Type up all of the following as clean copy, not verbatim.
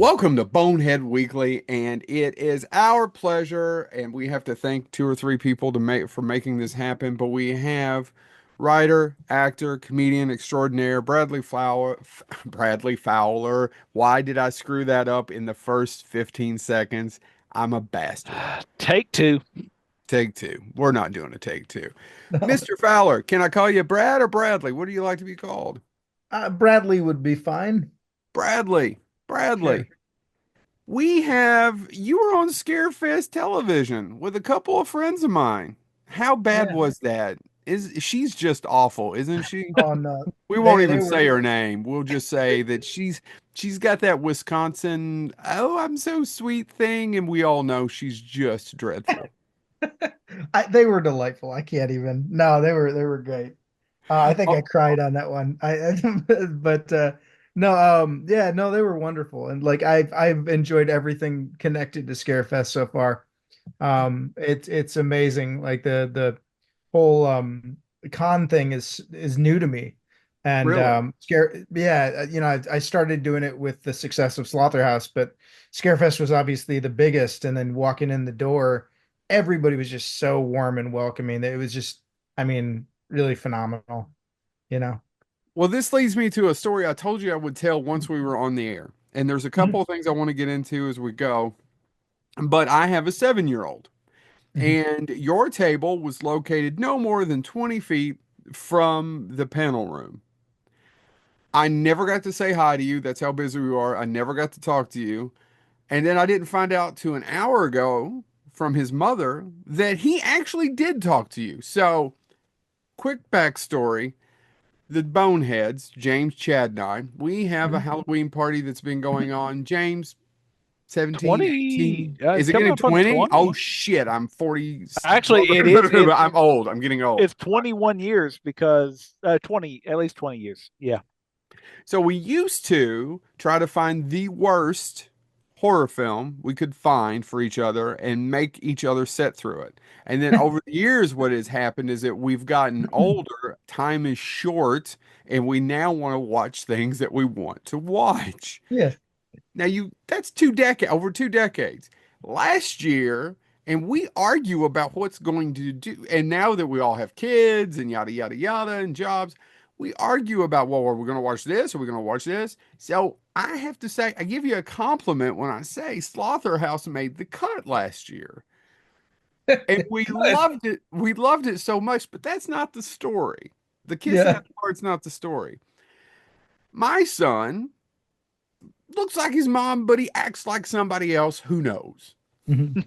Welcome to Bonehead Weekly, and it is our pleasure, and we have to thank two or three people for making this happen. But we have writer, actor, comedian extraordinaire Bradley Fowler. Bradley Fowler. Why did I screw that up in the first 15 seconds? I'm a bastard. Take two. Take two. We're not doing a take two. No, Mr. Fowler, can I call you Brad or Bradley? What do you like to be called? Bradley would be fine. Bradley. Sure. Bradley. You were on Scarefest television with a couple of friends of mine. How bad Yeah. was that? She's just awful, isn't she? Oh no. We won't They even say were her name. We'll just say that she's got that Wisconsin, oh, I'm so sweet thing, and we all know she's just dreadful. they were delightful. I can't even. No, they were great. I think I Oh, cried on that one. But no, yeah, no, they were wonderful. And like I've enjoyed everything connected to Scarefest so far. It's amazing. Like the whole con thing is new to me. And really? scare yeah, I started doing it with the success of Slaughterhouse, but Scarefest was obviously the biggest, and then walking in the door, everybody was just so warm and welcoming. It was just, I mean, really phenomenal, you know. Well, this leads me to a story I told you I would tell once we were on the air. And there's a couple Mhm. of things I want to get into as we go. But I have a 7-year-old. Mhm. And your table was located no more than 20 feet from the panel room. I never got to say hi to you. That's how busy we are. I never got to talk to you. And then I didn't find out to an hour ago from his mother that he actually did talk to you. So, quick backstory. The Boneheads, James, Chad, and I, we have a Mhm. Halloween party that's been going on. James, 17, 20. 18. It's Is it coming getting up on 20? Oh 20. shit, I'm 40. Actually, it is. I'm old. I'm getting old. It's 21 years because 20, at least 20 years. Yeah. So we used to try to find the worst horror film we could find for each other and make each other sit through it. And then over the years, what has happened is that we've gotten older, time is short, and we now want to watch things that we want to watch. Yeah. Now that's over 2 decades. Last year, and we argue about what's going to do. And now that we all have kids and yada yada yada and jobs, we argue about, well, are we going to watch this? Are we going to watch this? So I have to say, I give you a compliment when I say Slaughterhouse made the cut last year. And we Good. loved it. We loved it so much, but that's not the story. The kissing Yeah. at the part's not the story. My son looks like his mom, but he acts like somebody else. Who knows? Mhm.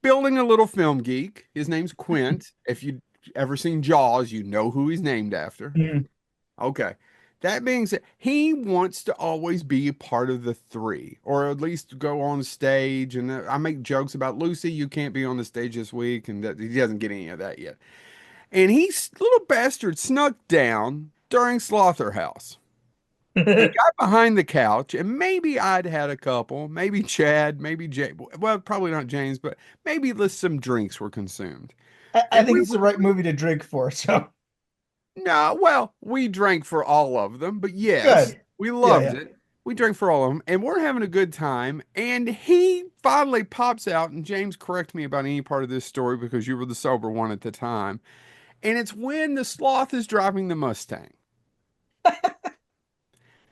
Building a little film geek. His name's Quint. If you ever seen Jaws, you know who he's named after. Mhm. Okay. That being said, he wants to always be a part of the three, or at least go on stage. And I make jokes about Lucy. You can't be on the stage this week, and that he doesn't get any of that yet. And he's little bastard snuck down during Slaughterhouse and got behind the couch, and maybe I'd had a couple, maybe Chad, maybe Jay. Well, probably not James, but maybe some drinks were consumed. I And think it's the right movie to drink for. So no, well, we drank for all of them, but yes, good. we Yeah, loved yeah. it. We drank for all of them, and we're having a good time. And he finally pops out, and James, correct me about any part of this story because you were the sober one at the time. And it's when the sloth is driving the Mustang.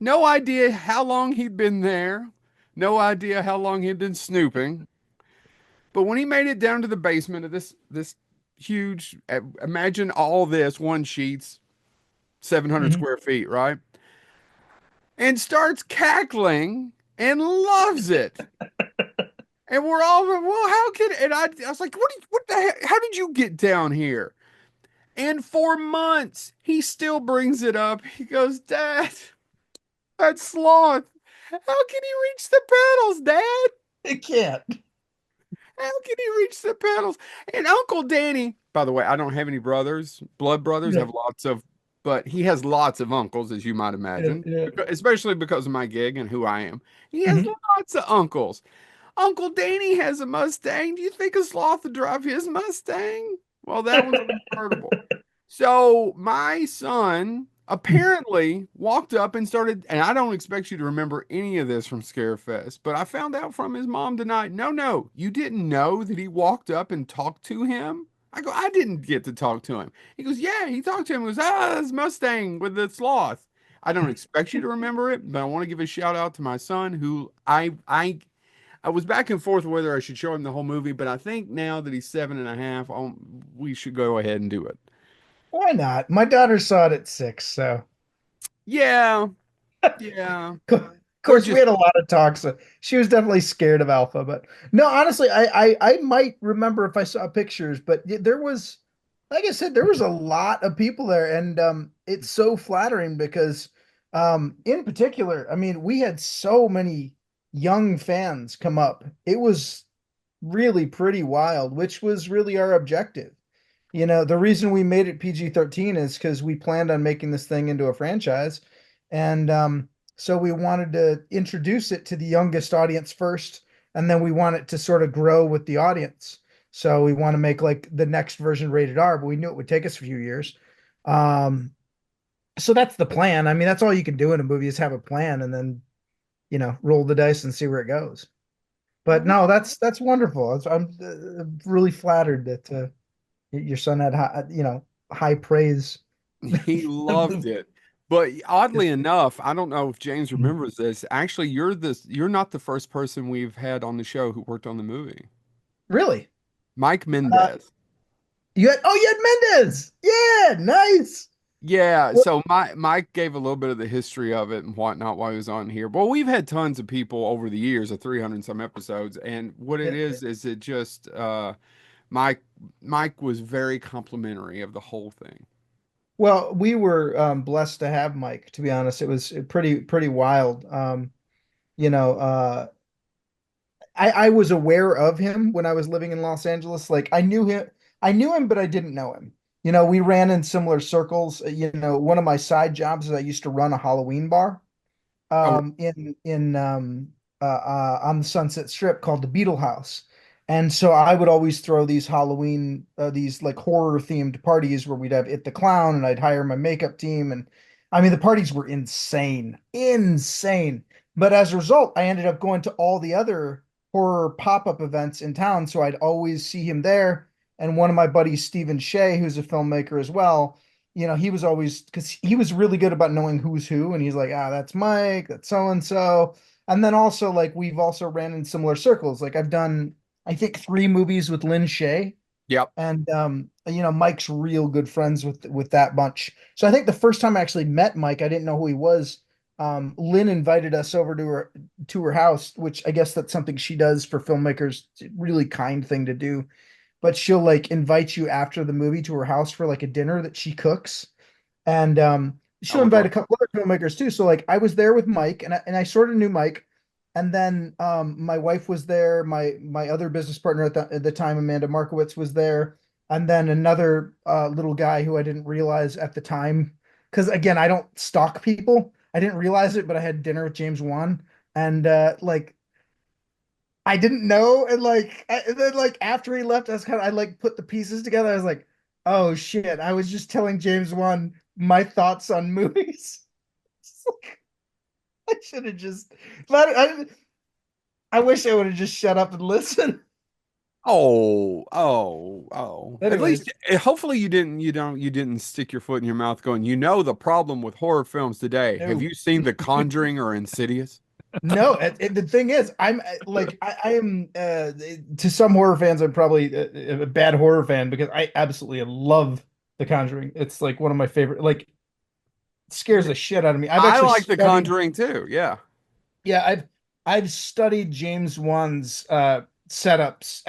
No idea how long he'd been there. No idea how long he'd been snooping. But when he made it down to the basement of this huge, imagine all this one sheets, 700 Mhm. square feet, right? And starts cackling and loves it. And we're all, well, how can, and I was like, what the heck? How did you get down here? And for months, he still brings it up. He goes, Dad, that sloth. How can he reach the pedals, Dad? It can't. How can he reach the pedals? And Uncle Danny, by the way, I don't have any brothers, blood brothers, Yeah, have lots of, but he has lots of uncles, as you might yeah, imagine, yeah. especially because of my gig and who I am. He has Mhm. lots of uncles. Uncle Danny has a Mustang. Do you think a sloth would drive his Mustang? Well, that one's a convertible. So my son apparently walked up and started, and I don't expect you to remember any of this from Scarefest, but I found out from his mom tonight, no, you didn't know that he walked up and talked to him? I go, I didn't get to talk to him. He goes, yeah, he talked to him. He goes, this Mustang with the sloth. I don't expect you to remember it, but I want to give a shout out to my son who I was back and forth whether I should show him the whole movie, but I think now that he's 7.5, we should go ahead and do it. Why not? My daughter saw it at 6, so Yeah, yeah. of We're course we just had a lot of talks. So she was definitely scared of Alpha, but no, honestly, I might remember if I saw pictures, but there was, like I said, there was a lot of people there, and it's so flattering because, in particular, I mean, we had so many young fans come up. It was really pretty wild, which was really our objective. The reason we made it PG-13 is because we planned on making this thing into a franchise. And so we wanted to introduce it to the youngest audience first, and then we want it to sort of grow with the audience. So we want to make like the next version rated R, but we knew it would take us a few years. Um, so that's the plan. I mean, that's all you can do in a movie is have a plan and then, roll the dice and see where it goes. But no, that's wonderful. I'm really flattered that your son had high praise. he loved it. But oddly enough, I don't know if James remembers this. Actually, you're not the first person we've had on the show who worked on the movie. Really? Mike Uh, Mendez. you had Mendez. Yeah, nice. Yeah, Well, so Mike gave a little bit of the history of it and whatnot while he was on here. But we've had tons of people over the years of 300 and some episodes, and what it is it just Mike Mike was very complimentary of the whole thing. well, we were blessed to have Mike, to be honest. It was pretty wild. You know, uh, I was aware of him when I was living in Los Angeles. Like I knew him, but I didn't know him. We ran in similar circles. One of my side jobs is I used to run a Halloween bar. Oh, In on the Sunset Strip called the Beetle House. And so I would always throw these Halloween, these like horror themed parties where we'd have It the Clown and I'd hire my makeup team. And I mean, the parties were insane, insane. But as a result, I ended up going to all the other horror pop-up events in town. So I'd always see him there. And one of my buddies, Stephen Shea, who's a filmmaker as well, he was always, because he was really good about knowing who's who, and he's like, that's Mike, that's so and so. And then also, like, we've also ran in similar circles. Like, I've done, I think, 3 movies with Lynn Shay, yep. and Mike's real good friends with that bunch. So I think the first time I actually met Mike, I didn't know who he was. Lynn invited us over to her house, which I guess that's something she does for filmmakers. It's a really kind thing to do, but she'll like invite you after the movie to her house for like a dinner that she cooks. And I she'll would invite love a couple other filmmakers too. So like I was there with Mike, and I sort of knew Mike. And then my wife was there. My other business partner at the time, Amanda Markowitz, was there. And then another little guy who I didn't realize at the time, because again, I don't stalk people. I didn't realize it, but I had dinner with James Wan, and like I didn't know, and and then like after he left, I like put the pieces together. I was like, oh shit, I was just telling James Wan my thoughts on movies. It's like, I should have just let it, I wish I would have just shut up and listened. Oh. At least, Anyways, hopefully, you didn't stick your foot in your mouth going, the problem with horror films today. Have no, you seen The Conjuring or Insidious? no. The thing is, I'm like, I am to some horror fans, I'm probably a bad horror fan because I absolutely love The Conjuring. It's like one of my favorite. Like, scares the shit out of me. I've I actually like The studied. Conjuring too. Yeah. Yeah, I've studied James Wan's setups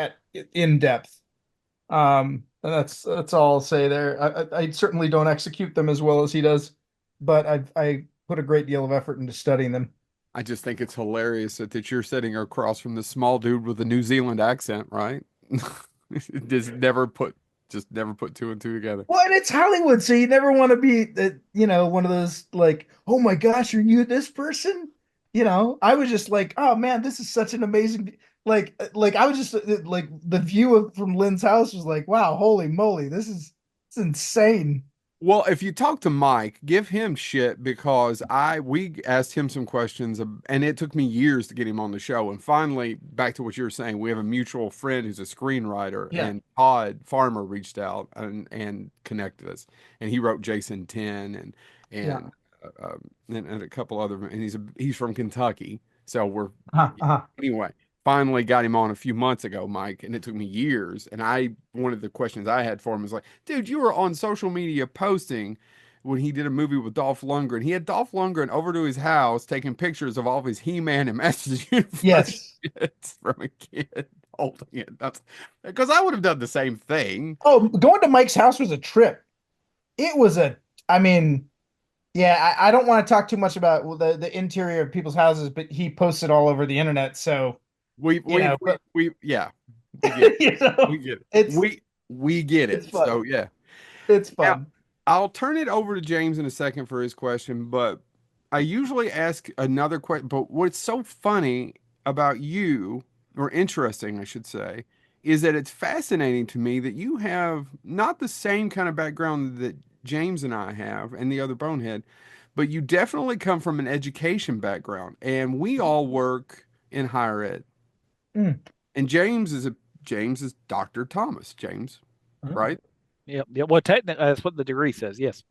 in depth. And that's all I'll say there. I certainly don't execute them as well as he does, but I put a great deal of effort into studying them. I just think it's hilarious that you're sitting across from the small dude with a New Zealand accent, right? Just never put two and two together. Well, and it's Hollywood, so you never want to be one of those like, oh my gosh, are you this person? I was just like, oh man, this is such an amazing like I was just like the view from Lynn's house was like, wow, holy moly, this is it's insane. Well, if you talk to Mike, give him shit because we asked him some questions and it took me years to get him on the show. And finally, back to what you were saying, we have a mutual friend who's a screenwriter, Yeah. and Todd Farmer reached out and connected us, and he wrote Jason 10 Yeah. and and a couple other, and he's from Kentucky, so we're Uh-huh. anyway. Finally got him on a few months ago, Mike, and it took me years. And one of the questions I had for him was like, dude, you were on social media posting when he did a movie with Dolph Lundgren. He had Dolph Lundgren over to his house taking pictures of all of his He-Man and Masters Universe Yes. shit from a kid holding it. That's because I would have done the same thing. Oh, going to Mike's house was a trip. It was I mean, yeah, I don't want to talk too much about the interior of people's houses, but he posted all over the internet. So, We you we know, we, we yeah, we get it. you We know, get it. it's We get it's it. fun. So yeah. It's Now, fun. I'll turn it over to James in a second for his question, but I usually ask another question. But what's so funny about you, or interesting, I should say, is that it's fascinating to me that you have not the same kind of background that James and I have and the other bonehead, but you definitely come from an education background, and we all work in higher ed. Mm. And James is Dr. Thomas James, Oh. right? Yep. Yeah. Well, technically, that's what the degree says. Yes.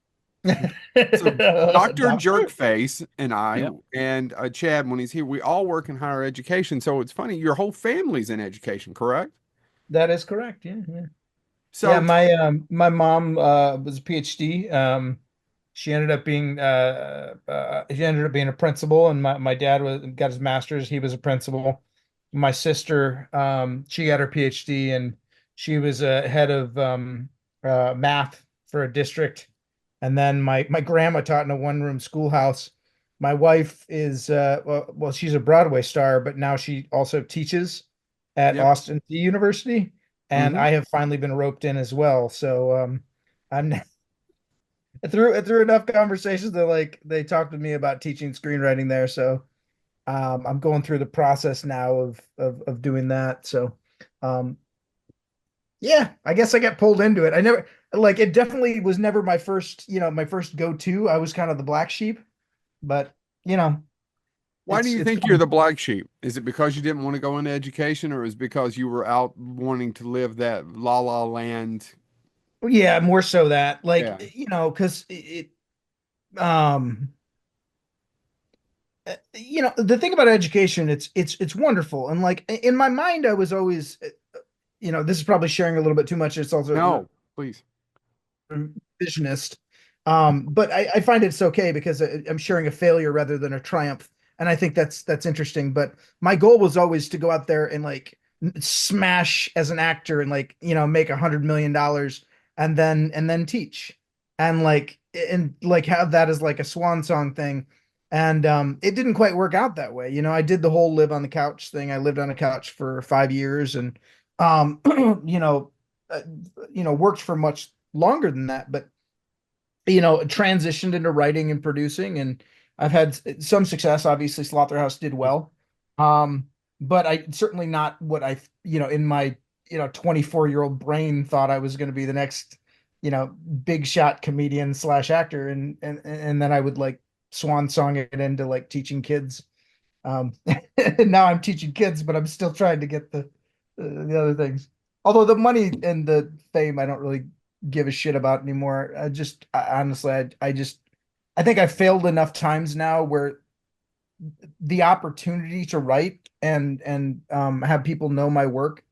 So Dr. Doctor? Jerkface and I Yep. and Chad, when he's here, we all work in higher education. So it's funny, your whole family's in education, correct? That is correct. Yeah, yeah. Yeah, So my mom was a PhD. She ended up being a principal, and my dad got his master's. He was a principal. My sister, she got her PhD, and she was a head of math for a district. And then my grandma taught in a one-room schoolhouse. My wife is she's a Broadway star, but now she also teaches at yep. Austin P University, and Hmm. I have finally been roped in as well. So I'm through enough conversations that like they talked to me about teaching screenwriting there. So I'm going through the process now of doing that. So um, yeah, I guess I got pulled into it. I never like it definitely was never my first, my first go-to. I was kind of the black sheep, but you know, Why do you it's think you're fun. the black sheep? Is it because you didn't want to go into education, or is it because you were out wanting to live that la la land? Yeah, more so that like, Yeah. because um the thing about education, it's wonderful. And like in my mind, I was always this is probably sharing a little bit too much. It's also No, please. revisionist. But I find it's okay because I'm sharing a failure rather than a triumph. And I think that's interesting. But my goal was always to go out there and like smash as an actor and like, make $100 million and then teach and like have that as like a swan song thing. And it didn't quite work out that way. I did the whole live on the couch thing. I lived on a couch for 5 years and um, you know, worked for much longer than that, but transitioned into writing and producing, and I've had some success. Obviously, Slaughterhouse did well, but I certainly not what in my 24-year-old brain thought I was going to be the next big shot comedian slash actor, and then I would like swan song it into like teaching kids. And now I'm teaching kids, but I'm still trying to get the other things. Although the money and the fame, I don't really give a shit about anymore. Honestly, I think I've failed enough times now where the opportunity to write and have people know my work,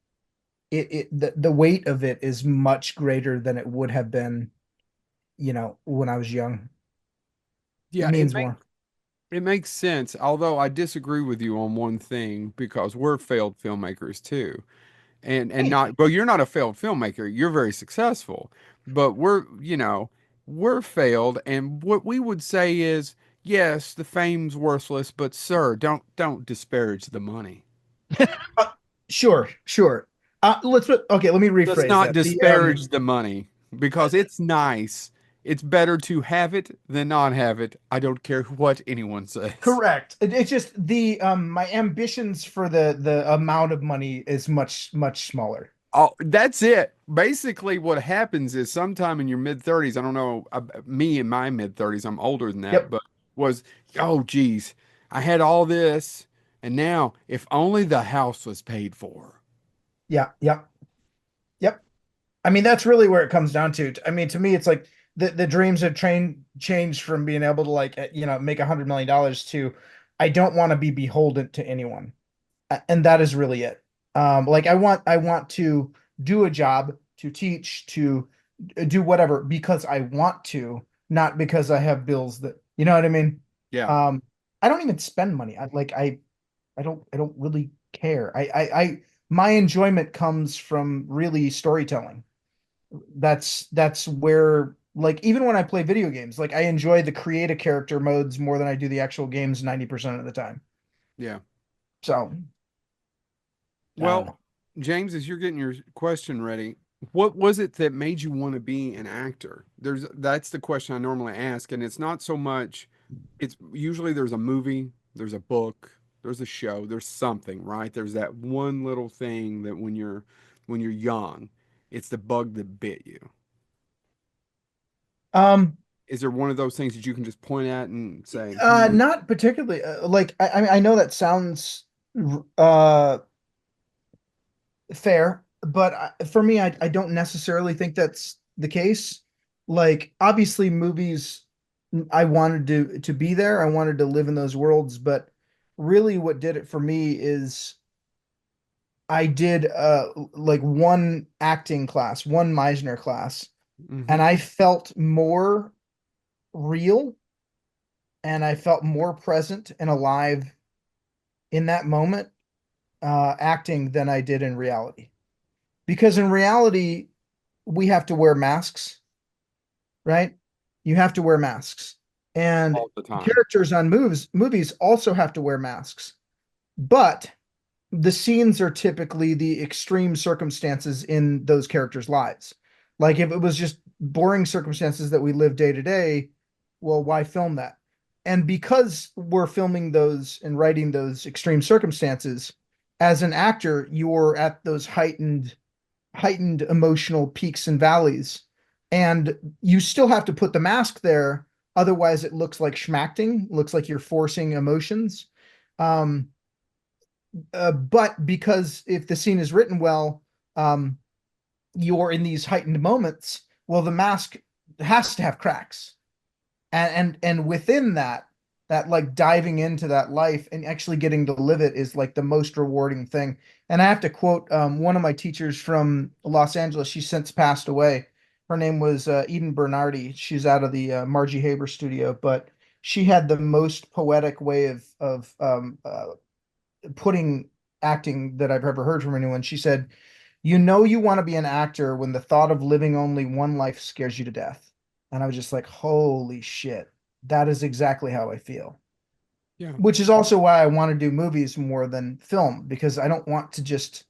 the weight of it is much greater than it would have been, when I was young. It Yeah, means more. it makes sense. Although I disagree with you on one thing because we're failed filmmakers too. And Hey, not, well, you're not a failed filmmaker, you're very successful, but we're failed, and what we would say is, yes, the fame's worthless, but sir, don't disparage the money. uh, sure, sure. Okay, let me Let's rephrase not that. disparage the money because it's nice. It's better to have it than not have it. I don't care what anyone says. Correct. It's just my ambitions for the amount of money is much much smaller. Oh, that's it. Basically, what happens is sometime in your mid 30s, I don't know, me in my mid 30s, I'm older than that, Yep. but was, oh, geez, I had all this. And now, if only the house was paid for. Yeah. Yep. Yep. I mean, that's really where it comes down to. I mean, to me, it's like the dreams have changed from being able to like make $100 million to I don't want to be beholden to anyone. And that is really it. Like I want to do a job, to teach, to do whatever because I want to, not because I have bills that, you know what I mean? Yeah. Um, I don't even spend money. I don't really care. My enjoyment comes from really storytelling. That's where, like, even when I play video games, like I enjoy the create a character modes more than I do the actual games 90% of the time. Yeah. So I don't Well, know. James, as you're getting your question ready, what was it that made you want to be an actor? That's the question I normally ask, and it's not so much, it's usually there's a movie, there's a book, there's a show, there's something, right? There's that one little thing that when you're young, it's the bug that bit you. Um, Is there one of those things that you can just point at and say, hmm, Not particularly. Like I know that sounds uh fair, but for me, I don't necessarily think that's the case. Like, obviously, movies, I wanted to be there. I wanted to live in those worlds, but really, what did it for me is I did like one acting class, one Meisner class, hmm, and I felt more real and I felt more present and alive in that moment acting than I did in reality. Because in reality, we have to wear masks, right? You have to wear masks. And all the time? characters on movies also have to wear masks. But the scenes are typically the extreme circumstances in those characters' lives. Like if it was just boring circumstances that we live day to day, well, why film that? And because we're filming those and writing those extreme circumstances, as an actor, you're at those heightened emotional peaks and valleys. And you still have to put the mask there. Otherwise, it looks like schmacting, looks like you're forcing emotions. Um, but because if the scene is written well, um, you're in these heightened moments. Well, the mask has to have cracks, and within that like diving into that life and actually getting to live it is like the most rewarding thing. And I have to quote one of my teachers from Los Angeles. She's since passed away. Her name was Eden Bernardi. She's out of the Margie Haber studio, but she had the most poetic way of putting acting that I've ever heard from anyone. She said, "You know, you want to be an actor when the thought of living only one life scares you to death." And I was just like, holy shit, that is exactly how I feel. Yeah. Which is also why I want to do movies more than film, because I don't want to just,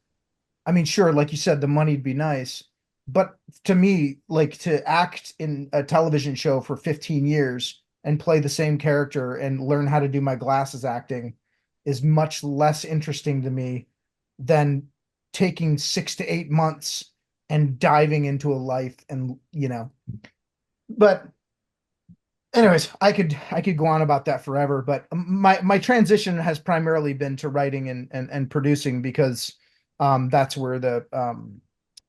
I mean, sure, like you said, the money'd be nice. But to me, like to act in a television show for 15 years and play the same character and learn how to do my glasses acting is much less interesting to me than taking 6 to 8 months and diving into a life and. But anyways, I could go on about that forever, but my transition has primarily been to writing and producing because that's where the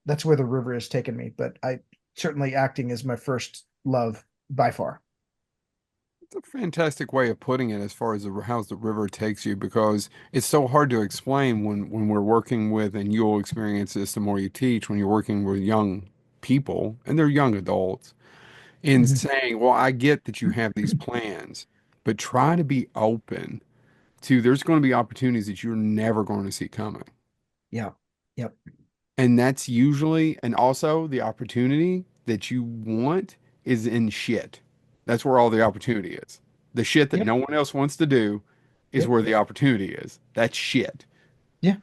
river has taken me. But I certainly acting is my first love by far. It's a fantastic way of putting it as far as how the river takes you because it's so hard to explain when we're working with, and you'll experience this the more you teach, when you're working with young people and they're young adults, in Mhm. saying, well, I get that you have these plans, but try to be open to there's going to be opportunities that you're never going to see coming. Yeah. Yep. And that's usually, and also the opportunity that you want is in shit. That's where all the opportunity is. The shit that Yep. no one else wants to do is Yep. where the opportunity is. That's shit. Yeah.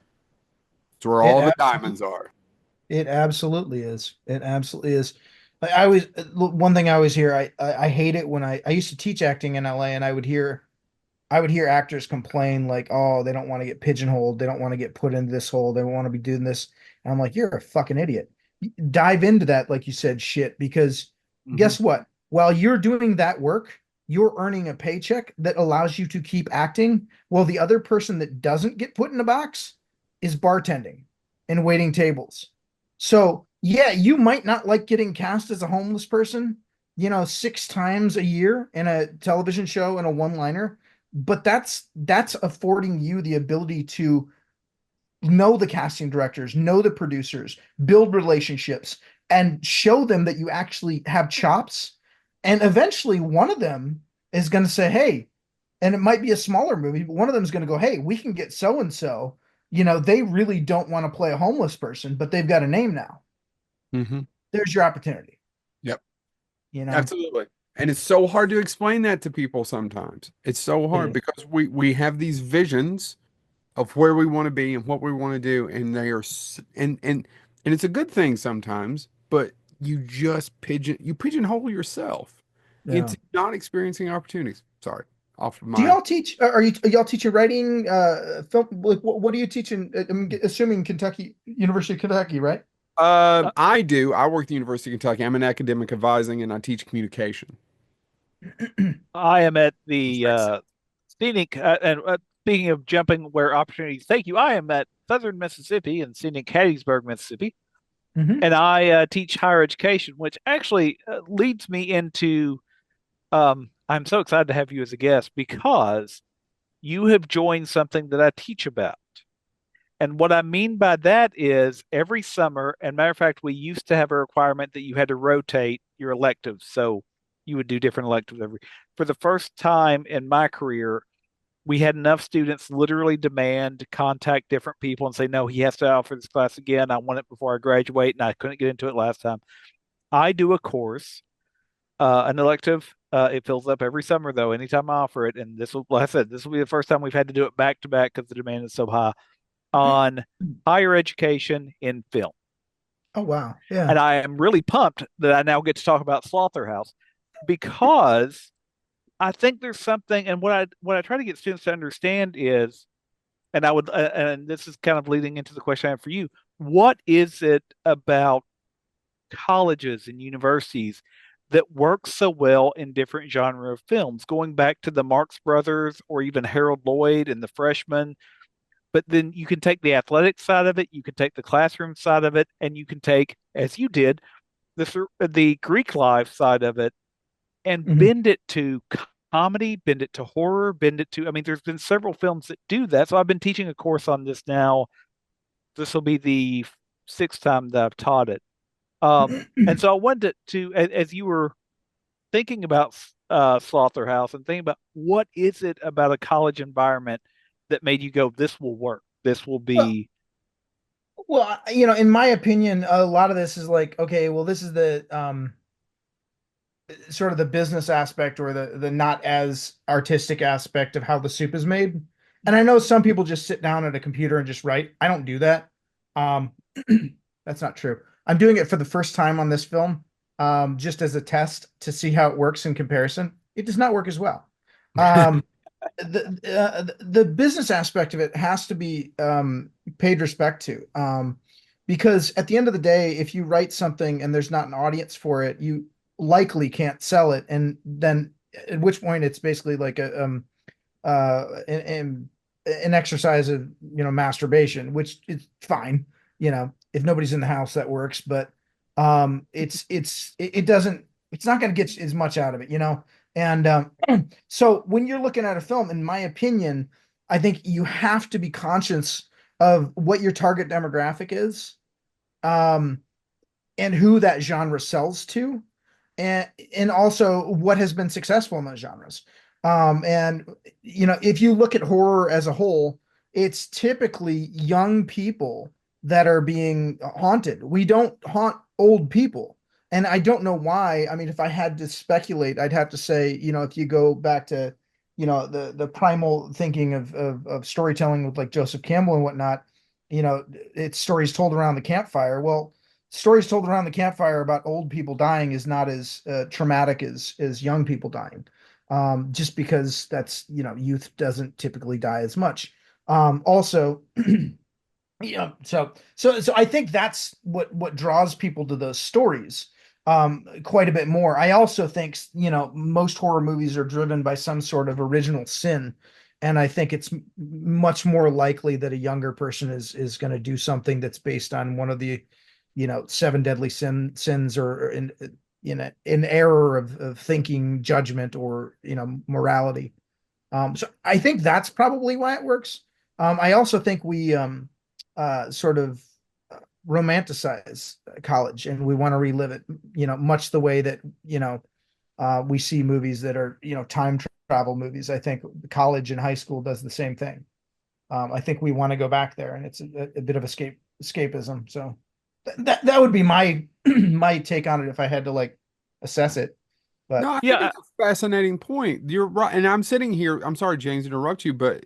It's where It all the absolutely diamonds are. it absolutely is. It absolutely is. I always one thing I always hear, I hate it when I used to teach acting in LA and I would hear actors complain like, oh, they don't want to get pigeonholed. They don't want to get put into this hole. They want to be doing this. And I'm like, you're a fucking idiot. Dive into that, like you said, shit, because Hmm. guess what? While you're doing that work, you're earning a paycheck that allows you to keep acting, while the other person that doesn't get put in a box is bartending and waiting tables. So, yeah, you might not like getting cast as a homeless person, 6 times a year in a television show and a one-liner, but that's affording you the ability to know the casting directors, know the producers, build relationships, and show them that you actually have chops. And eventually, one of them is going to say, "Hey," and it might be a smaller movie, but one of them is going to go, "Hey, we can get so and so. They really don't want to play a homeless person, but they've got a name now. Hmm. There's your opportunity." Yep. You know, Absolutely. And it's so hard to explain that to people sometimes. It's so it hard is. because we have these visions of where we want to be and what we want to do, and they are and it's a good thing sometimes, but you pigeonhole yourself Yeah. into not experiencing opportunities. Sorry, off of Do my y'all teach? Y'all teaching writing? Film? Like, what do you teach in? I'm assuming Kentucky, University of Kentucky, right? Uh, I work at the University of Kentucky. I'm in academic advising and I teach communication. I am at It's the very simple. scenic, and speaking of jumping where opportunities take you, I am at Southern Mississippi in scenic Hattiesburg, Mississippi, Hmm. and I teach higher education, which actually leads me into. I'm so excited to have you as a guest because you have joined something that I teach about. And what I mean by that is every summer, and matter of fact, we used to have a requirement that you had to rotate your electives. So you would do different electives for the first time in my career, we had enough students literally demand to contact different people and say, no, he has to offer this class again. I want it before I graduate, and I couldn't get into it last time. I do a course, an elective. It fills up every summer, though, anytime I offer it. And this will, like I said, this will be the first time we've had to do it back to back because the demand is so high on higher education in film. Oh wow, yeah. And I am really pumped that I now get to talk about Slaughterhouse because I think there's something, and what I try to get students to understand is, and I would, and this is kind of leading into the question I have for you. What is it about colleges and universities that works so well in different genre of films? Going back to the Marx Brothers or even Harold Lloyd and The Freshman, but then you can take the athletic side of it, you can take the classroom side of it, and you can take, as you did, the Greek life side of it and Hmm. bend it to comedy, bend it to horror, bend it to, I mean, there's been several films that do that. So I've been teaching a course on this now. This will be the sixth time that I've taught it. And so I wanted as you were thinking about Slaughterhouse and thinking about what is it about a college environment that made you go, this will work. This will Well, be. in my opinion, a lot of this is like, okay, well, this is the sort of the business aspect or the not as artistic aspect of how the soup is made. And I know some people just sit down at a computer and just write. I don't do that. Um, that's not true. I'm doing it for the first time on this film, just as a test to see how it works in comparison. It does not work as well. Um, the business aspect of it has to be paid respect to, because at the end of the day, if you write something and there's not an audience for it, you likely can't sell it, and then at which point it's basically like an exercise of masturbation, which is fine. If nobody's in the house, that works, but it doesn't, it's not going to get as much out of it. And so when you're looking at a film, in my opinion, I think you have to be conscious of what your target demographic is, um, and who that genre sells to, and also what has been successful in those genres. And if you look at horror as a whole, it's typically young people that are being haunted. We don't haunt old people. And I don't know why. I mean, if I had to speculate, I'd have to say, if you go back to, the primal thinking of storytelling with like Joseph Campbell and whatnot, it's stories told around the campfire. Well, stories told around the campfire about old people dying is not as traumatic as young people dying, just because that's youth doesn't typically die as much. Also, Yeah, so I think that's what draws people to those stories quite a bit more. I also think, most horror movies are driven by some sort of original sin, and I think it's much more likely that a younger person is going to do something that's based on one of the, seven deadly sins, or in error of thinking, judgment, or morality. So I think that's probably why it works. I also think we sort of romanticize college, and we want to relive it, much the way that, we see movies that are, time travel movies. I think college and high school does the same thing. I think we want to go back there, and it's a bit of escapism. So that would be my my take on it if I had to like assess it. No, But I think Yeah, it's a fascinating point. You're right. And I'm sitting here, I'm sorry, James, to interrupt you, but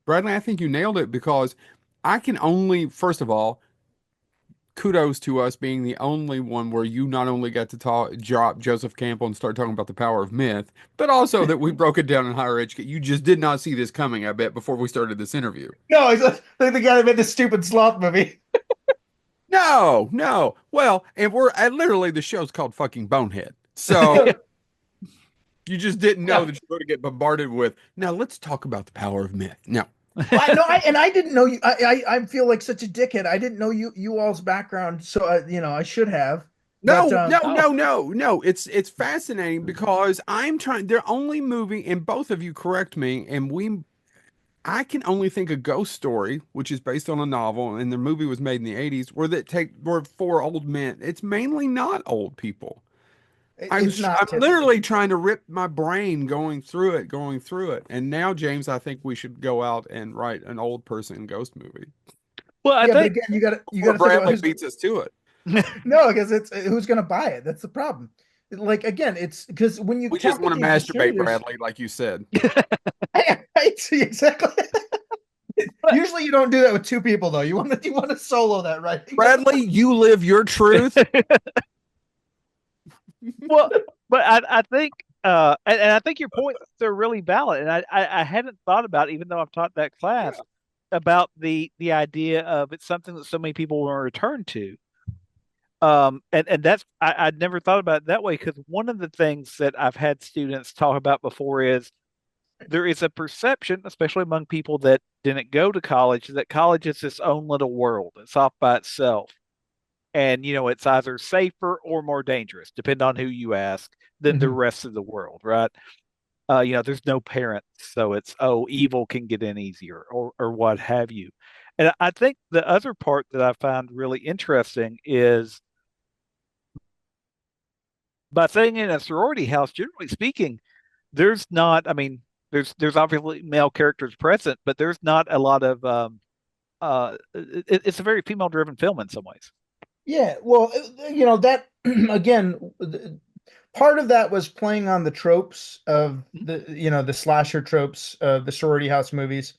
Bradley, I think you nailed it because I can only, first of all, kudos to us being the only one where you not only got to drop Joseph Campbell and start talking about the power of myth, but also that we broke it down in higher education. You just did not see this coming, I bet, before we started this interview. no, he's like the guy that made the stupid sloth movie. No, no. Well, and literally the show's called fucking Bonehead. So you just didn't know Yeah. that you're going to get bombarded with, now let's talk about the power of myth. No. Well, I didn't know you. I feel like such a dickhead. I didn't know you all's background, so I should have. But No, no, oh, no, no, no. It's fascinating because I'm trying. They're only moving, and both of you correct me. And I can only think of Ghost Story, which is based on a novel, and the movie was made in the '80s, where four old men. It's mainly not old people. it's I'm not literally typically. trying to rip my brain going through it. And now, James, I think we should go out and write an old person ghost movie well, I Yeah, but think again, you got before to think about Bradley who's beats us to it. no, because it's who's going to buy it. That's the problem. Like again, it's because when you We just talk want with to these masturbate, distributors, Bradley, like you said. I see exactly. Usually, you don't do that with two people, though. You want to solo that, right? Bradley, you live your truth. well, but I think and I think your points are really valid, and I hadn't thought about, even though I've taught that class, Yeah. about the idea of it's something that so many people want to return to. And that's I'd never thought about it that way, because one of the things that I've had students talk about before is there is a perception, especially among people that didn't go to college, that college is its own little world. It's off by itself. And, it's either safer or more dangerous, depending on who you ask, than the Mhm. rest of the world, right? There's no parents, so it's, oh, evil can get in easier, or what have you. And I think the other part that I find really interesting is, by saying in a sorority house, generally speaking, there's not, I mean, there's obviously male characters present, but there's not a lot of it's a very female driven film in some ways. Yeah, well, that again, part of that was playing on the tropes of the slasher tropes of the sorority house movies,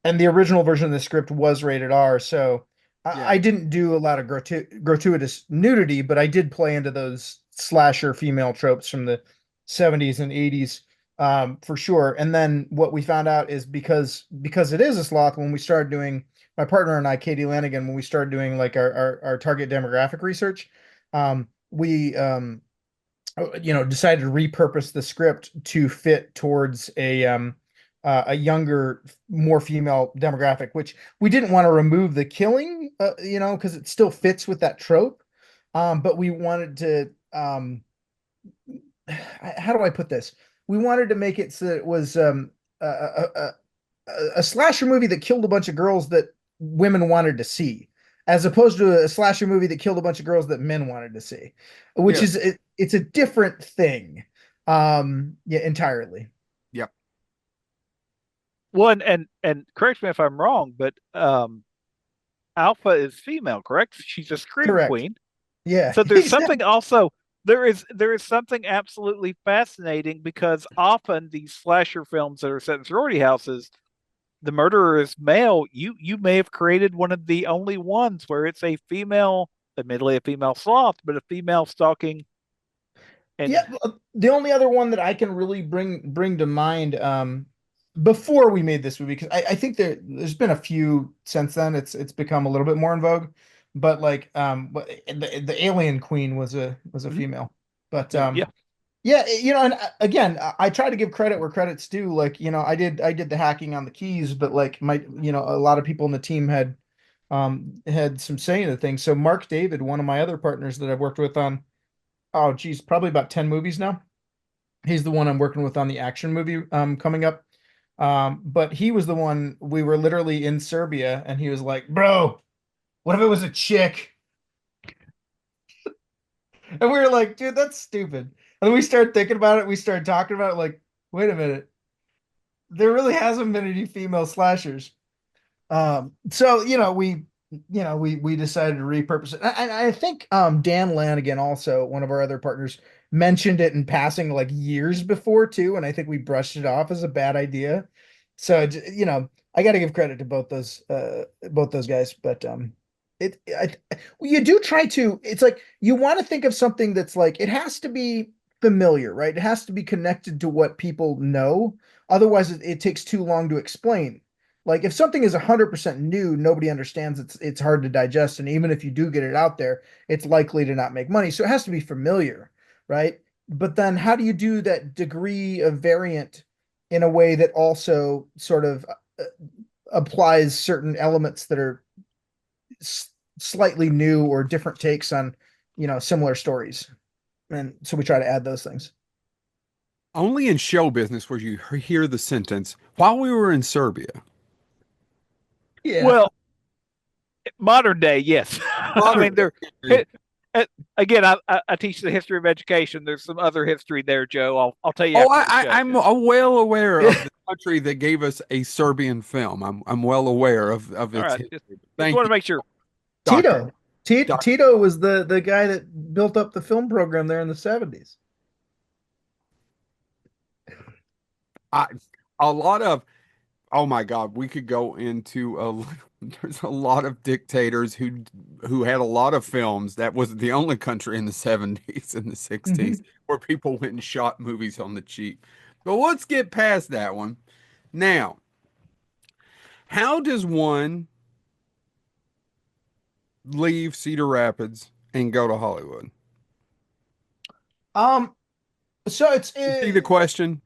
and the original version of the script was rated R. So I Yeah. didn't do a lot of gratuitous nudity, but I did play into those slasher female tropes from the 70s and 80s, for sure. And then what we found out is because it is a sloth, when we started doing, my partner and I, Katie Lanigan, when we started doing like our target demographic research, we decided to repurpose the script to fit towards a younger, more female demographic, which we didn't want to remove the killing, because it still fits with that trope. But we wanted to, how do I put this? We wanted to make it so that it was a slasher movie that killed a bunch of girls that women wanted to see, as opposed to a slasher movie that killed a bunch of girls that men wanted to see, which Yeah. is it's a different thing. Yeah, entirely. Yep. Well, and correct me if I'm wrong, but Alpha is female, correct? She's a scream Correct. queen. Yeah, So there's exactly. something also, there is something absolutely fascinating, because often these slasher films that are set in sorority houses, the murderer is male. You may have created one of the only ones where it's a female, admittedly a female sloth, but a female stalking. Yeah, And the only other one that I can really bring to mind, before we made this movie, because I think there's been a few since then. It's become a little bit more in vogue, but like but the Alien Queen was a Mhm. female, but Yeah. Yeah. yeah, and again, I try to give credit where credit's due. Like, I did the hacking on the keys, but like a lot of people in the team had some say in the thing. So Mark David, one of my other partners that I've worked with on, oh geez, probably about 10 movies now. He's the one I'm working with on the action movie coming up. But he was the one we were literally in Serbia, and he was like, "Bro, what if it was a chick?" And we were like, "Dude, that's stupid." And then we started thinking about it. We started talking about it, like, wait a minute, there really hasn't been any female slashers. So we decided to repurpose it. And I think Dan Lanigan, also one of our other partners, mentioned it in passing like years before too, and I think we brushed it off as a bad idea. So I got to give credit to both those guys, but well, you do try to. It's like you want to think of something that's like it has to be familiar, right? It has to be connected to what people know. Otherwise, it takes too long to explain. Like if something is 100% new, nobody understands it's hard to digest, and even if you do get it out there, it's likely to not make money. So it has to be familiar, right? But then how do you do that degree of variant in a way that also sort of applies certain elements that are slightly new or different takes on, similar stories? And so we try to add those things. Only in show business where you hear the sentence, while we were in Serbia. Yeah. Well, modern day, yes. I Modern mean, there. day. uh, Again, I teach the history of education. There's some other history there, Joe. I'll tell you Oh, after the show. I'm well aware of the country that gave us a Serbian film. I'm well aware of All its right, history. just Thank want you, to make sure. Doctor. Tito. Doc, Tito was the guy that built up the film program there in the 70s. I, a lot of oh my God, we could go into a there's a lot of dictators who had a lot of films. That was the only country in the 70s and the 60s Mhm. where people went and shot movies on the cheap. But let's get past that one. Now, how does one leave Cedar Rapids and go to Hollywood? Um, so it's You see the question?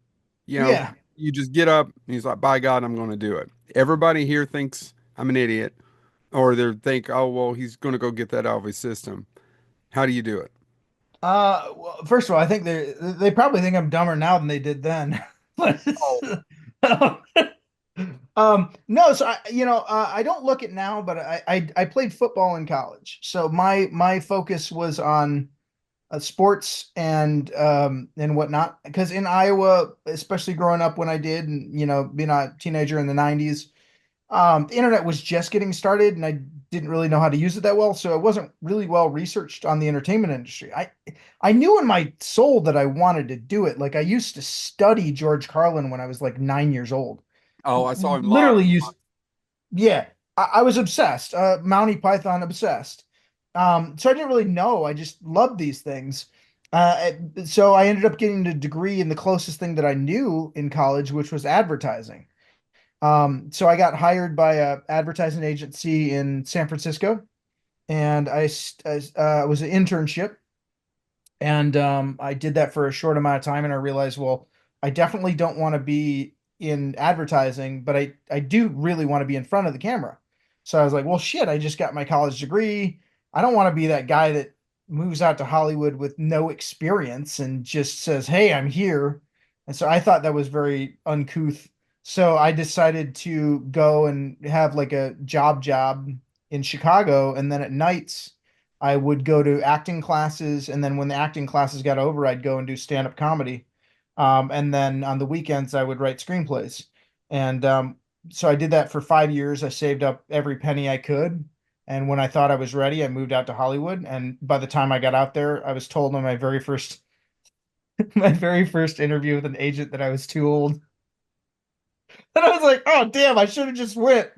You know, yeah. you just get up and he's like, by God, I'm going to do it. Everybody here thinks I'm an idiot, or they think, oh, well, he's going to go get that out of his system. How do you do it? Well, first of all, I think they probably think I'm dumber now than they did then. But Oh, no, so I don't look it now, but I played football in college, so my focus was on sports and whatnot. Because in Iowa, especially growing up when I did, and being a teenager in the 90s, the internet was just getting started, and I didn't really know how to use it that well, so I wasn't really well researched on the entertainment industry. I knew in my soul that I wanted to do it. Like I used to study George Carlin when I was like 9 years old. oh, I saw him live. Literally used, yeah, I was obsessed. Mountie Python obsessed. So I didn't really know. I just loved these things. So I ended up getting a degree in the closest thing that I knew in college, which was advertising. So I got hired by a advertising agency in San Francisco, and I was an internship, and I did that for a short amount of time, and I realized, well, I definitely don't want to be in advertising, but I do really want to be in front of the camera. So I was like, well, shit, I just got my college degree. I don't want to be that guy that moves out to Hollywood with no experience and just says, hey, I'm here. And so I thought that was very uncouth. So I decided to go and have like a job in Chicago, and then at nights I would go to acting classes, and then when the acting classes got over, I'd go and do stand-up comedy. And then on the weekends, I would write screenplays. And so I did that for 5 years. I saved up every penny I could. And when I thought I was ready, I moved out to Hollywood. And by the time I got out there, I was told on my very first my very first interview with an agent that I was too old. And I was like, oh damn, I should have just went.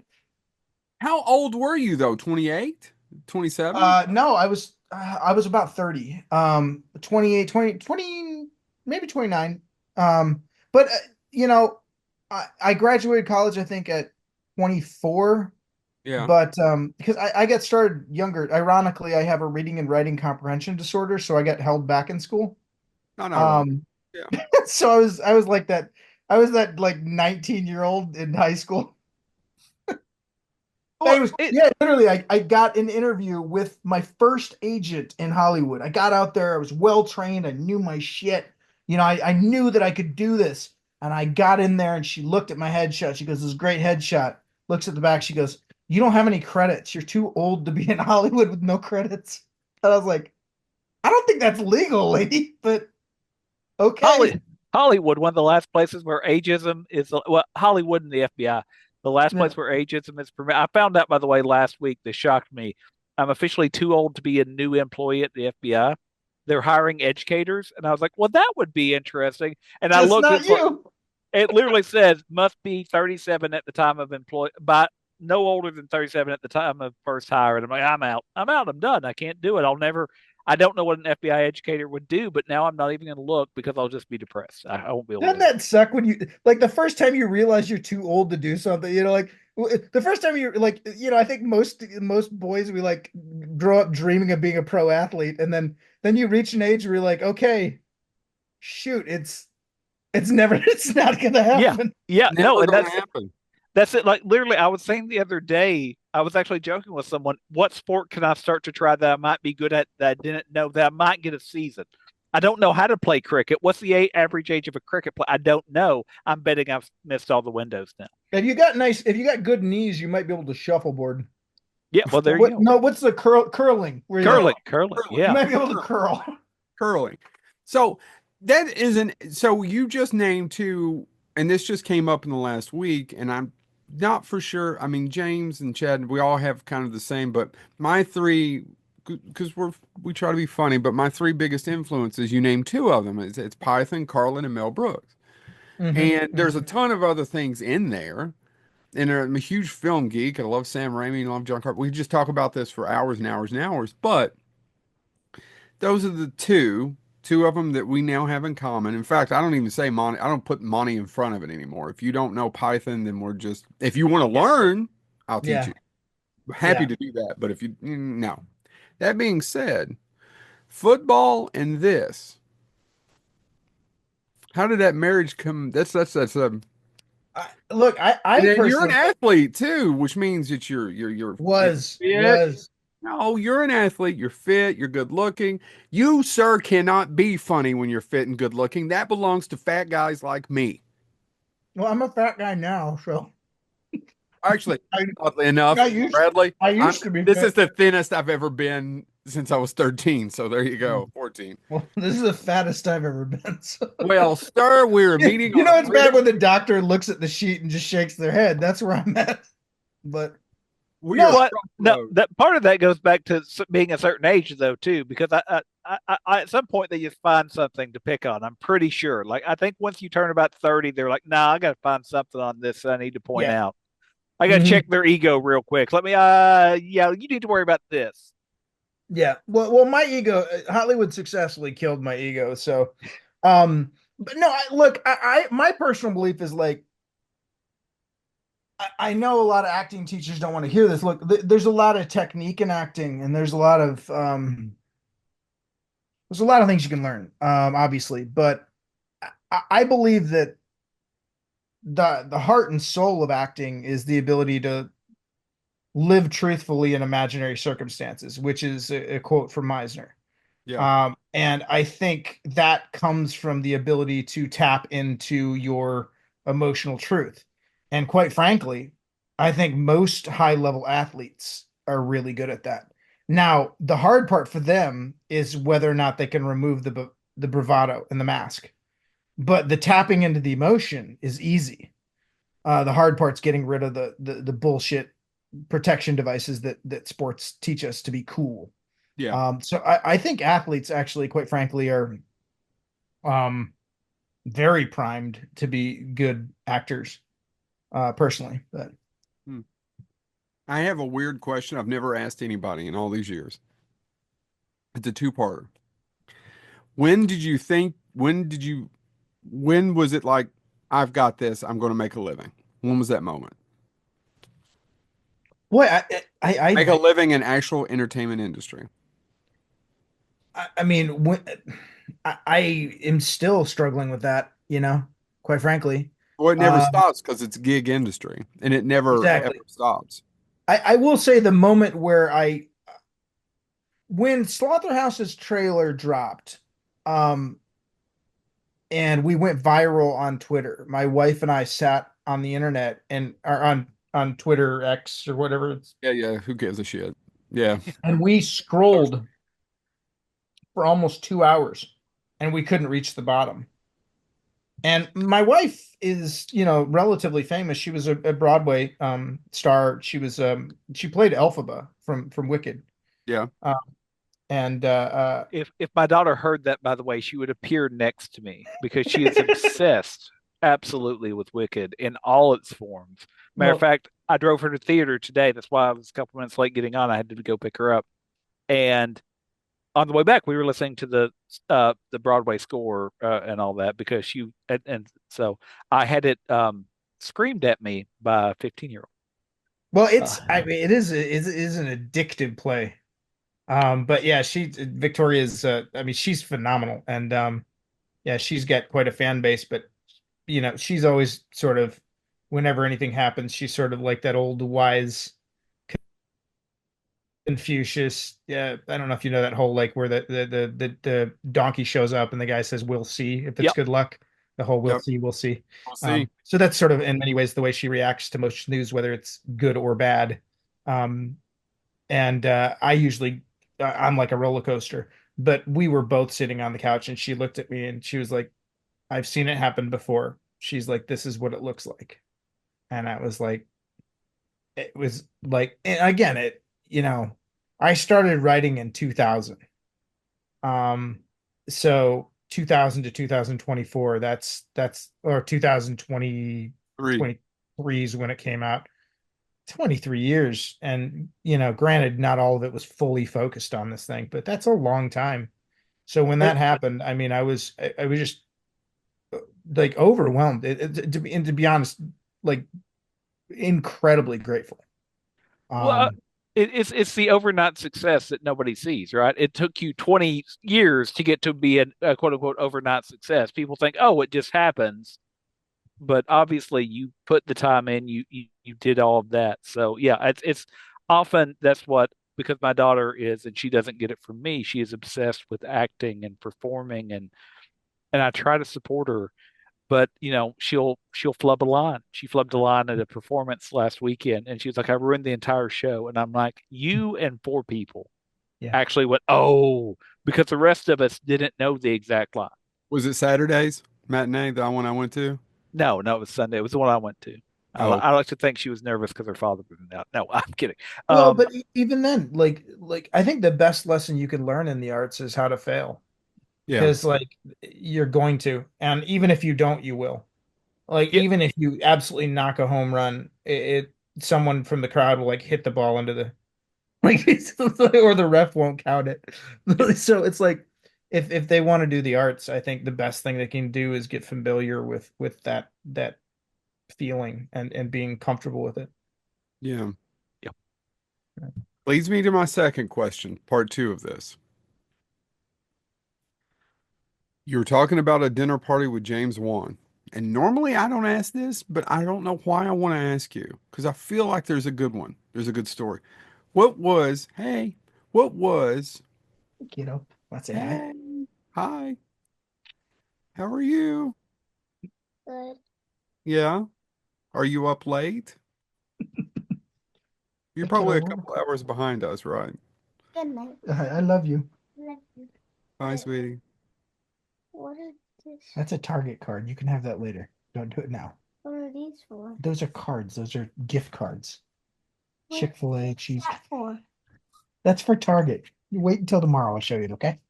How old were you though? 28? 27? No, I was about 30. 28, 20, 20, maybe 29. But you know, I graduated college, I think, at 24, Yeah. but because I got started younger. Ironically, I have a reading and writing comprehension disorder, so I got held back in school. Not ironic. Um, Yeah. so I was like that. I was that like 19-year-old in high school. Well, Anyways, it yeah, literally, I got an interview with my first agent in Hollywood. I got out there, I was well trained, I knew my shit. I knew that I could do this. And I got in there and she looked at my headshot. She goes, "This is a great headshot." Looks at the back, she goes, "You don't have any credits. You're too old to be in Hollywood with no credits." And I was like, "I don't think that's legal, lady, but okay." Hollywood, one of the last places where ageism is, well, Hollywood and the FBI, the last Yeah. place where ageism is permitted. I found out, by the way, last week. This shocked me. I'm officially too old to be a new employee at the FBI. They're hiring educators, and I was like, well, that would be interesting. And I Just looked, not you. it literally says must be 37 at the time of employ, but no older than 37 at the time of first hire. And I'm like, I'm out. I'm out. I'm done. I can't do it. I'll never. I don't know what an FBI educator would do, but now I'm not even going to look because I'll just be depressed. I won't be able to Doesn't do it. that suck when you like the first time you realize you're too old to do something? Like the first time you're like, I think most boys we like grow up dreaming of being a pro athlete, and then you reach an age where you're like, okay, shoot, it's never it's not gonna Yeah, happen. yeah, no, Never and gonna happen. that's it. Like literally, I was saying the other day, I was actually joking with someone. What sport can I start to try that I might be good at that I didn't know that I might get a season? I don't know how to play cricket. What's the average age of a cricket player? I don't know. I'm betting I've missed all the windows now. If you got good knees, you might be able to shuffleboard. Yeah, well, there you What? go. No, what's the curling? Where Curling, curling. you Yeah. might be able to curl. Curling. So that isn't, so you just named two, and this just came up in the last week, and I'm not for sure. I mean, James and Chad, we all have kind of the same, but my three, because we try to be funny, but my three biggest influences, you named two of them. It's Python, Carlin, and Mel Brooks. And there's a ton of other things in there. And I'm a huge film geek. I love Sam Raimi, I love John Carpenter. We could just talk about this for hours and hours and hours, but those are the two of them that we now have in common. In fact, I don't even say Monty. I don't put Monty in front of it anymore. If you don't know Python, then we're just. If you want to learn, I'll teach Yeah, you. Happy yeah. to do that. But if you no. That being said, football and this. How did that marriage come? That's. Look, I And then you're an personally athlete too, which means that you're was fit. was No, you're an athlete. You're fit. You're good looking. You, sir, cannot be funny when you're fit and good looking. That belongs to fat guys like me. well, I'm a fat guy now, so Actually, I oddly enough, I used Bradley, I I'm used to be this is fat. the thinnest I've ever been since I was 13. So there you go, 14. Well, this is the fattest I've ever been. So. Well, sir, we're meeting You on a know, it's bad pretty when the doctor looks at the sheet and just shakes their head. That's where I'm at. But we are no, What? No, road. that part of that goes back to being a certain age, though, too, because at some point they just find something to pick on. I'm pretty sure. Like I think once you turn about 30, they're like, "Nah, I got to find something on this I need to point yeah. out. I got to Mhm. check their ego real quick. Let me, yeah, you need to worry about this." Yeah. Well, my ego, Hollywood successfully killed my ego. So, but no, look, my personal belief is like, I know a lot of acting teachers don't want to hear this. Look, there's a lot of technique in acting, and there's a lot of things you can learn, obviously, but I believe that the heart and soul of acting is the ability to live truthfully in imaginary circumstances, which is a quote from Meisner. Yeah, And I think that comes from the ability to tap into your emotional truth. And quite frankly, I think most high level athletes are really good at that. Now, the hard part for them is whether or not they can remove the bravado and the mask. But the tapping into the emotion is easy. The hard part's getting rid of the bullshit protection devices that sports teach us to be cool. yeah. So I think athletes actually, quite frankly, are um, very primed to be good actors, personally. But Hmm. I have a weird question I've never asked anybody in all these years. It's a two-parter. When did you think? When was it like? I've got this. I'm going to make a living. When was that moment? Boy, Make a living in actual entertainment industry. I mean, I am still struggling with that, quite frankly. Well, it never Um, stops because it's gig industry and it never ever exactly. stops. I will say the moment when Slaughterhouse's trailer dropped, um, and we went viral on Twitter, my wife and I sat on the internet and or on Twitter X or whatever Yeah, yeah. Who gives a shit? Yeah. and we scrolled for almost 2 hours and we couldn't reach the bottom. And my wife is, relatively famous. She was a Broadway star. She played Elphaba from Wicked. Yeah. Uh, and If my daughter heard that, by the way, she would appear next to me because she is obsessed, absolutely, with Wicked in all its forms. Matter of well, fact, I drove her to theater today. That's why I was a couple minutes late getting on. I had to go pick her up. And on the way back, we were listening to the Broadway score and all that because and so I had it screamed at me by a 15-year-old. I mean, it is an addictive play. But yeah, Victoria's, I mean, she's phenomenal. And yeah, she's got quite a fan base, but she's always sort of, whenever anything happens, she's sort of like that old wise Confucius. Yeah, I don't know if you know that whole like where the donkey shows up and the guy says, "We'll see if it's Yep. good luck." The whole "we'll Yep. see, we'll see." We'll see. So that's sort of in many ways the way she reacts to most news, whether it's good or bad. Um, and I usually I'm like a roller coaster. But we were both sitting on the couch, and she looked at me and she was like, "I've seen it happen before." She's like, "This is what it looks like," and I was like, it was like, and again, I started writing in 2000. So 2000 to 2024, that's or 2020 Three. 23 is when it came out. 23 years. And, granted, not all of it was fully focused on this thing, but that's a long time. So when that happened, I mean, I was just like overwhelmed. To be honest, like incredibly grateful. Well, Um, it's the overnight success that nobody sees, right? It took you 20 years to get to be a quote unquote overnight success. People think, oh, it just happens, but obviously you put the time in, you did all of that. So yeah, it's often that's what because my daughter is, and she doesn't get it from me. She is obsessed with acting and performing, and I try to support her, but she'll flub a line. She flubbed a line at a performance last weekend, and she was like, "I ruined the entire show." And I'm like, "You and four people yeah. actually went, oh, because the rest of us didn't know the exact line." Was it Saturday's matinee, the one I went to? No, no, it was Sunday. It was the one I went to. Oh, I like to think she was nervous because her father was out. No, I'm kidding. Well, Um, but even then, like I think the best lesson you can learn in the arts is how to fail. yeah. Because like you're going to, and even if you don't, you will. Like yeah, even if you absolutely knock a home run, someone from the crowd will like hit the ball into the like or the ref won't count it. yeah. So it's like if they want to do the arts, I think the best thing they can do is get familiar with that feeling and being comfortable with it. Yeah. Yeah. Leads me to my second question, part two of this. You were talking about a dinner party with James Wan. And normally I don't ask this, but I don't know why I want to ask you because I feel like there's a good one. There's a good story. Hey, what was, Kiddo, let's say hi. hey, hi, how are you? Good. Yeah. Are you up late? You're Hey, probably a kiddo. couple hours behind us, right? Good night. I love you. Love you. Hi, sweetie. What is this? That's a Target card. You can have that later. Don't do it now. What are these for? Those are cards. Those are gift cards. What Chick-fil-A, is cheese. that for? That's for Target. You wait until tomorrow. I'll show you it, okay?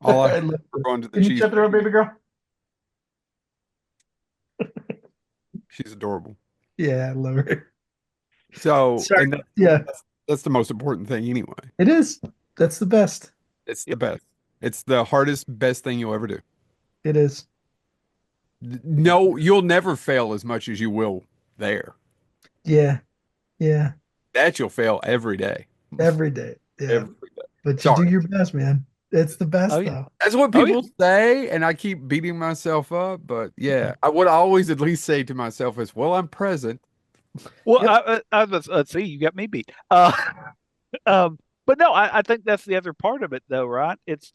All I I heard love was it. going to the Can you cheese. shut the door, baby girl? She's adorable. Yeah, I love her. So, Sorry. and Yeah, that's the most important thing anyway. it is. That's the best. It's the Yep. best. It's the hardest, best thing you'll ever do. It is. No, you'll never fail as much as you will there. Yeah, yeah, That you'll fail every day. every day. Yeah, Every day. but you do Sorry. your best, man. It's the Oh best yeah. though. That's what Oh yeah. people say, and I keep beating myself up. But yeah, I would always at least say to myself is, well, I'm present. Well, Yep. let's see, you got me beat. But no, I think that's the other part of it, though, right? It's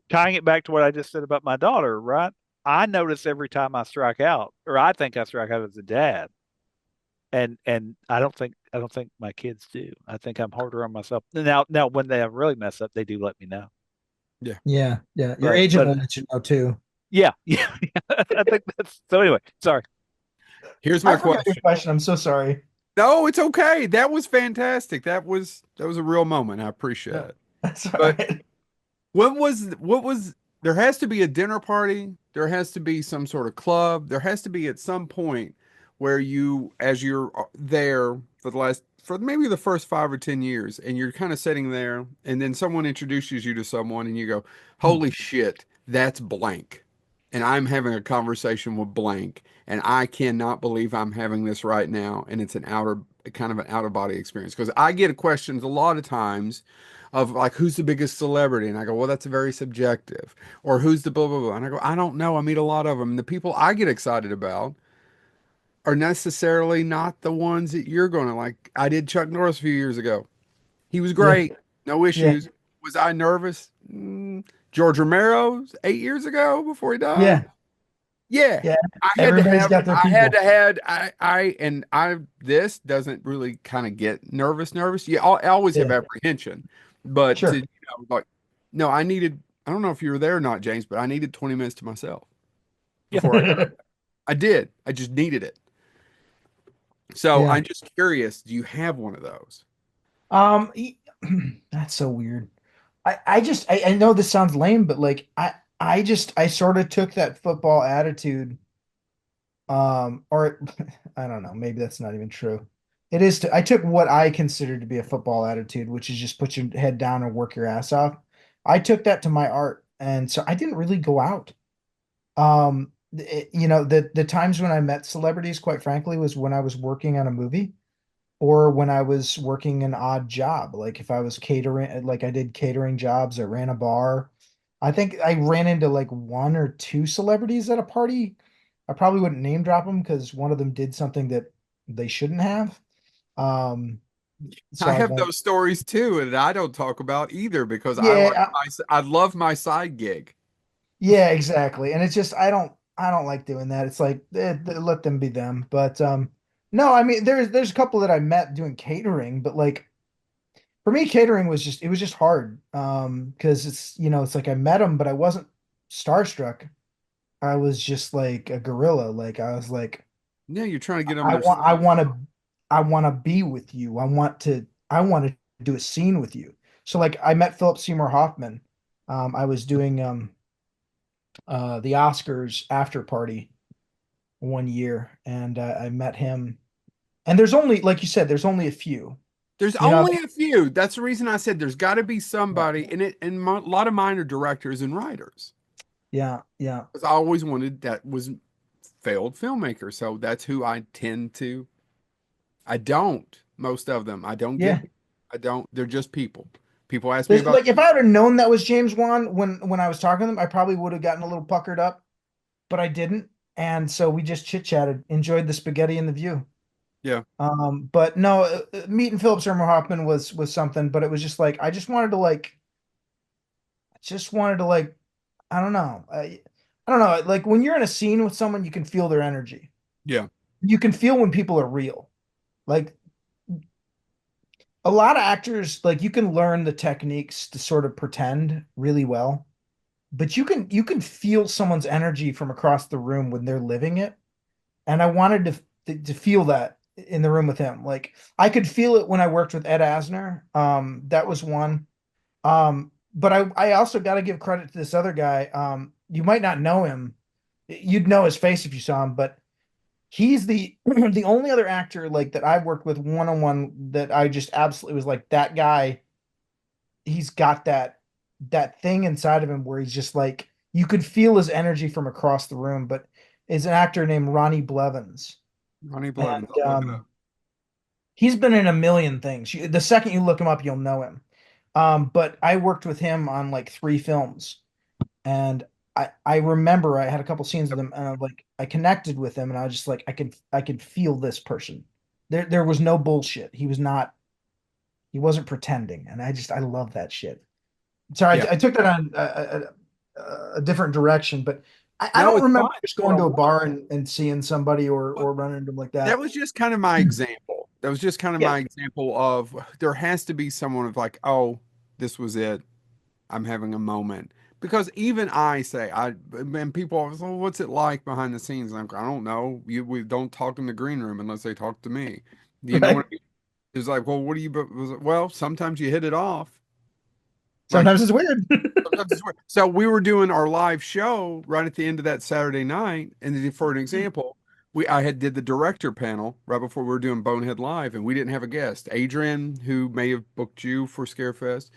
tying it back to what I just said about my daughter, right? I notice every time I strike out, or I think I strike out as a dad, and I don't think my kids do. I think I'm harder on myself. Now, when they really mess up, they do let me know. Yeah. Yeah, yeah. Your But agent but will let you know too. yeah, yeah, yeah. I think that's so. Anyway, sorry. Here's I my forgot your question. question. I'm so sorry. No, it's okay. That was fantastic. That was a real moment. I appreciate Yeah, it. that's all But right. what was there has to be a dinner party, there has to be some sort of club, there has to be at some point where you as you're there for maybe the first 5 or 10 years and you're kind of sitting there and then someone introduces you to someone and you go, holy shit, that's blank. And I'm having a conversation with blank and I cannot believe I'm having this right now and it's kind of an out of body experience because I get questions a lot of times of like who's the biggest celebrity and I go, well, that's very subjective, or who's the blah blah blah, and I go, I don't know, I meet a lot of them, and the people I get excited about are necessarily not the ones that you're going to like. I did Chuck Norris a few years ago. He was Yeah, great, no yeah, issues. Was I nervous? George Romero's 8 years ago before he died. yeah, Yeah, yeah. I had to Everybody's have, got their I had people. to had, and I, this doesn't really kind of get nervous. Yeah, I always have Yeah, apprehension, but to, sure. like, no, I don't know if you were there or not, James, but I needed 20 minutes to myself Yeah. before I got, I did. I just needed it. So Yeah. I'm just curious, do you have one of those? E- that's so weird. I know this sounds lame, but like I sort of took that football attitude, or I don't know, maybe that's not even true. It is I took what I considered to be a football attitude, which is just put your head down and work your ass off. I took that to my art, and so I didn't really go out. The times when I met celebrities, quite frankly, was when I was working on a movie or when I was working an odd job. Like if I was catering, like I did catering jobs, I ran a bar. I think I ran into like one or two celebrities at a party. I probably wouldn't name drop them because one of them did something that they shouldn't have. Um, so I I have won't. those stories too, and I don't talk about either because Yeah, I love my side gig. yeah, exactly. And it's just I don't like doing that. It's like let them be them. But no, I mean there's a couple that I met doing catering, but like for me catering was just it was just hard. Because it's like I met them, but I wasn't starstruck. I was just like a gorilla. Like I was like Yeah, you're trying to get them I their want I stuff. want to I want to be with you. I want to do a scene with you. So like I met Philip Seymour Hoffman. I was doing the Oscars after party one year, and I met him. And there's only, like you said, there's only a few. There's You know, only a few. That's the reason I said there's got to be yeah, somebody in it, and a lot of mine are directors and writers. yeah, yeah, Because I always wanted that was failed filmmakers, so that's who I tend to. I don't. Most of them, I don't get. yeah. I don't. They're just people. People ask me There's about. like if I would have known that was James Wan when I was talking to them, I probably would have gotten a little puckered up, but I didn't. And so we just chit chatted, enjoyed the spaghetti and the view. Yeah, But no, meeting Philip Seymour Hoffman was something, but it was just like I just wanted to like I don't know. I don't know. Like when you're in a scene with someone, you can feel their energy. yeah, You can feel when people are real. Like a lot of actors, like you can learn the techniques to sort of pretend really well, but you can feel someone's energy from across the room when they're living it. And I wanted to feel that in the room with him. Like I could feel it when I worked with Ed Asner. That was one. But I also got to give credit to this other guy. You might not know him. You'd know his face if you saw him, but he's the the only other actor like that I've worked with one on one that I just absolutely was like that guy. He's got that thing inside of him where he's just like you could feel his energy from across the room, but is an actor named Ronnie Blevins. Ronnie And Blevins. I'll look it up. he's been in a million things. The second you look him up, you'll know him. But I worked with him on like 3 films, and I remember I had a couple scenes with him, and I connected with him, and I was just like, I could feel this person. There was no bullshit. He wasn't pretending, and I love that shit. Sorry, Yeah. I took that on a different direction, but I No, don't it's fine. remember just What going I to a want. bar and seeing somebody or running into them like That that. was just kind of my example. That was just kind of Yeah. my example of there has to be someone of like, oh, this was it. I'm having a moment. Because even I say, and people always, oh, what's it like behind the scenes? And I'm, I don't know. We don't talk in the green room unless they talk to me. Do you know what Right. I mean? It's like, well, what do you, well, sometimes you hit it off. Like, Sometimes it's weird. sometimes it's weird. So we were doing our live show right at the end of that Saturday night, and for an example, I had did the director panel right before we were doing Bonehead Live, and we didn't have a guest. Adrian, who may have booked you for Scarefest,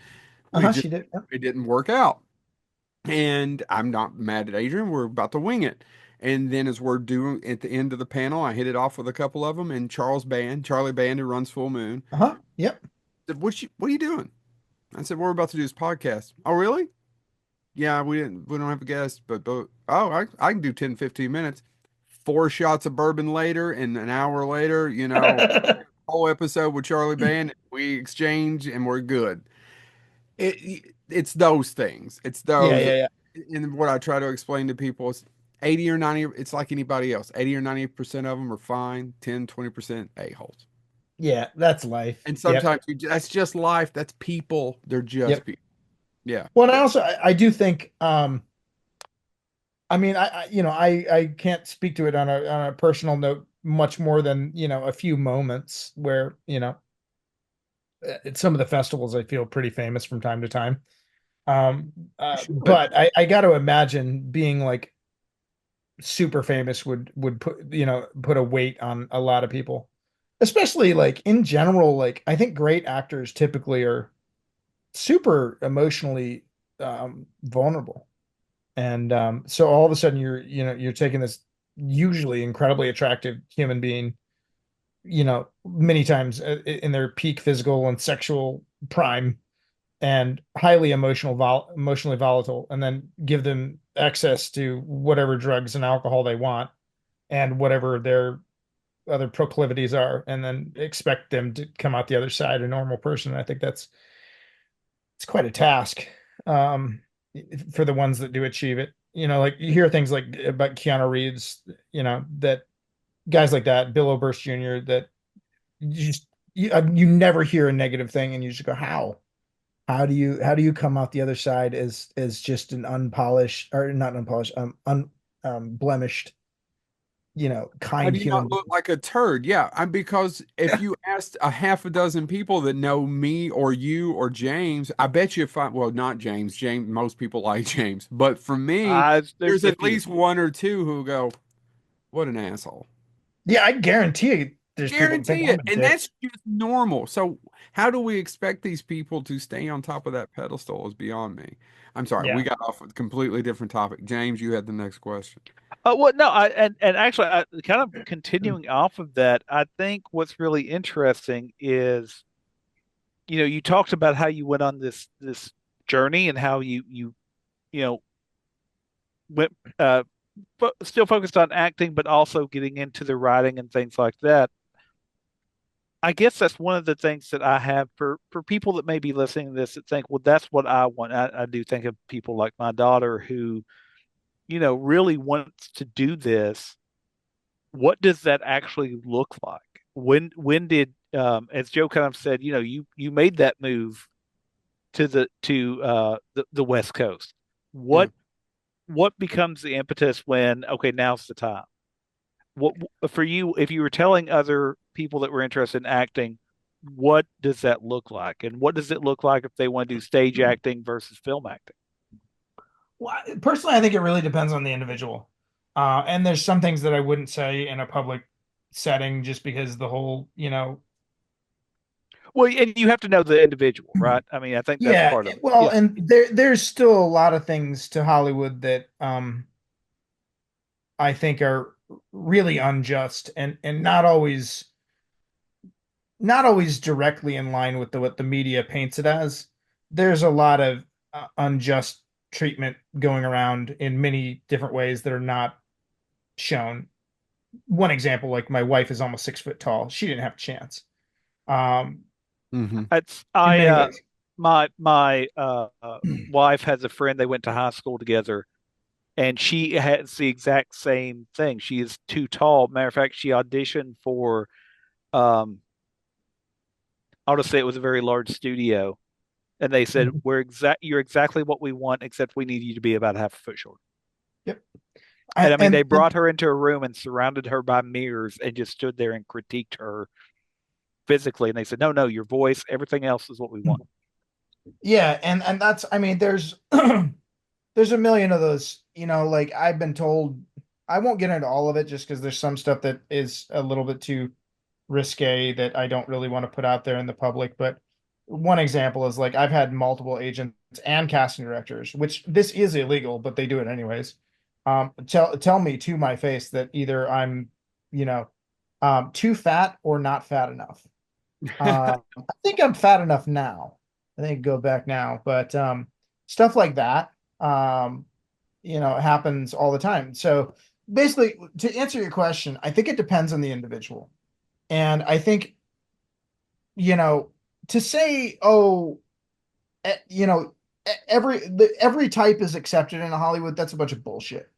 we Uh-huh, just she did. Yep. it didn't work out. And I'm not mad at Adrian. We're about to wing it. And then as we're doing at the end of the panel, I hit it off with a couple of them, and Charlie Band, who runs Full Moon, Uh-huh. Yep. said, what are you doing? I said, we're about to do this podcast. Oh, really? Yeah, we don't have a guest, but oh, I can do 10, 15 minutes. 4 shots of bourbon later, and an hour later, whole episode with Charlie Band, we exchange and we're good. It's those things. It's Yeah, those, yeah, yeah. and what I try to explain to people is 80 or 90, it's like anybody else. 80 or 90% of them are fine, 10, 20% a-holes. Yeah, that's life. And Yep. sometimes that's just life. That's people. They're just Yep. people. Yeah. Well, and I do think I mean I can't speak to it on a personal note much more than, a few moments where, at some of the festivals I feel pretty famous from time to time. But But I got to imagine being like super famous would put a weight on a lot of people, especially like in general. Like I think great actors typically are super emotionally vulnerable, and so all of a sudden you're taking this usually incredibly attractive human being, many times in their peak physical and sexual prime, and highly emotionally volatile, and then give them access to whatever drugs and alcohol they want and whatever their other proclivities are, and then expect them to come out the other side a normal person. I think it's quite a task, um, for the ones that do achieve it. Like you hear things like about Keanu Reeves, that guys like that, Bill Oberst Jr., that you just you never hear a negative thing, and you just go, how do you come out the other side as just an unpolished, or not unpolished, blemished, how kind do you human not look being? like a turd? Yeah, because if you asked a half a dozen people that know me or you or James, I bet you if well, not James, most people like James, but for me, There's there's a at few. least one or two who go, what an asshole. Yeah, I guarantee you there's people that think Guarantee I'm it. a And dick. that's just normal. So how do we expect these people to stay on top of that pedestal is beyond me. I'm sorry, we Yeah. got off with a completely different topic. James, you had the next question. Well, no, and actually, kind of continuing off of that, I think what's really interesting is, you talked about how you went on this journey and how you know went still focused on acting, but also getting into the writing and things like that. I guess that's one of the things that I have for people that may be listening to this that think, well, that's what I want. I do think of people like my daughter who, really wants to do this. What does that actually look like? When did as Joe kind of said, you made that move to the West Coast. Yeah. What becomes the impetus when, okay, now's the time? What for you, if you were telling other people that were interested in acting, what does that look like? And what does it look like if they want to do stage acting versus film acting? Well, personally, I think it really depends on the individual. And there's some things that I wouldn't say in a public setting just because the whole, Well, and you have to know the individual, right? I mean, I think that's Yeah, part of it. well, Yeah. and there's still a lot of things to Hollywood that I think are really unjust and not always directly in line with what the media paints it as. There's a lot of unjust treatment going around in many different ways that are not shown. One example, like my wife is almost 6 foot tall. She didn't have a chance. Um, Hmm. It's in I many ways. my wife has a friend, they went to high school together, and she has the exact same thing. She is too tall. Matter of fact, she auditioned for um I'll just say it was a very large studio, and they said, Mhm. you're exactly what we want, except we need you to be about half a foot short. Yep. And I mean, they And brought her into a room and surrounded her by mirrors and just stood there and critiqued her physically. And they said, no, no, your voice, everything else is what we want. yeah, and that's I mean, there's there's a million of those, like I've been told. I won't get into all of it just because there's some stuff that is a little bit too risque that I don't really want to put out there in the public. But one example is like I've had multiple agents and casting directors, which this is illegal, but they do it anyways. Tell me to my face that either I'm, you know, too fat or not fat enough. I think I'm fat enough now. I think go back now, but stuff like that, um, happens all the time. So basically, to answer your question, I think it depends on the individual. And I think, you know, to say, oh, eh, you know, every type is accepted in Hollywood, that's a bunch of bullshit.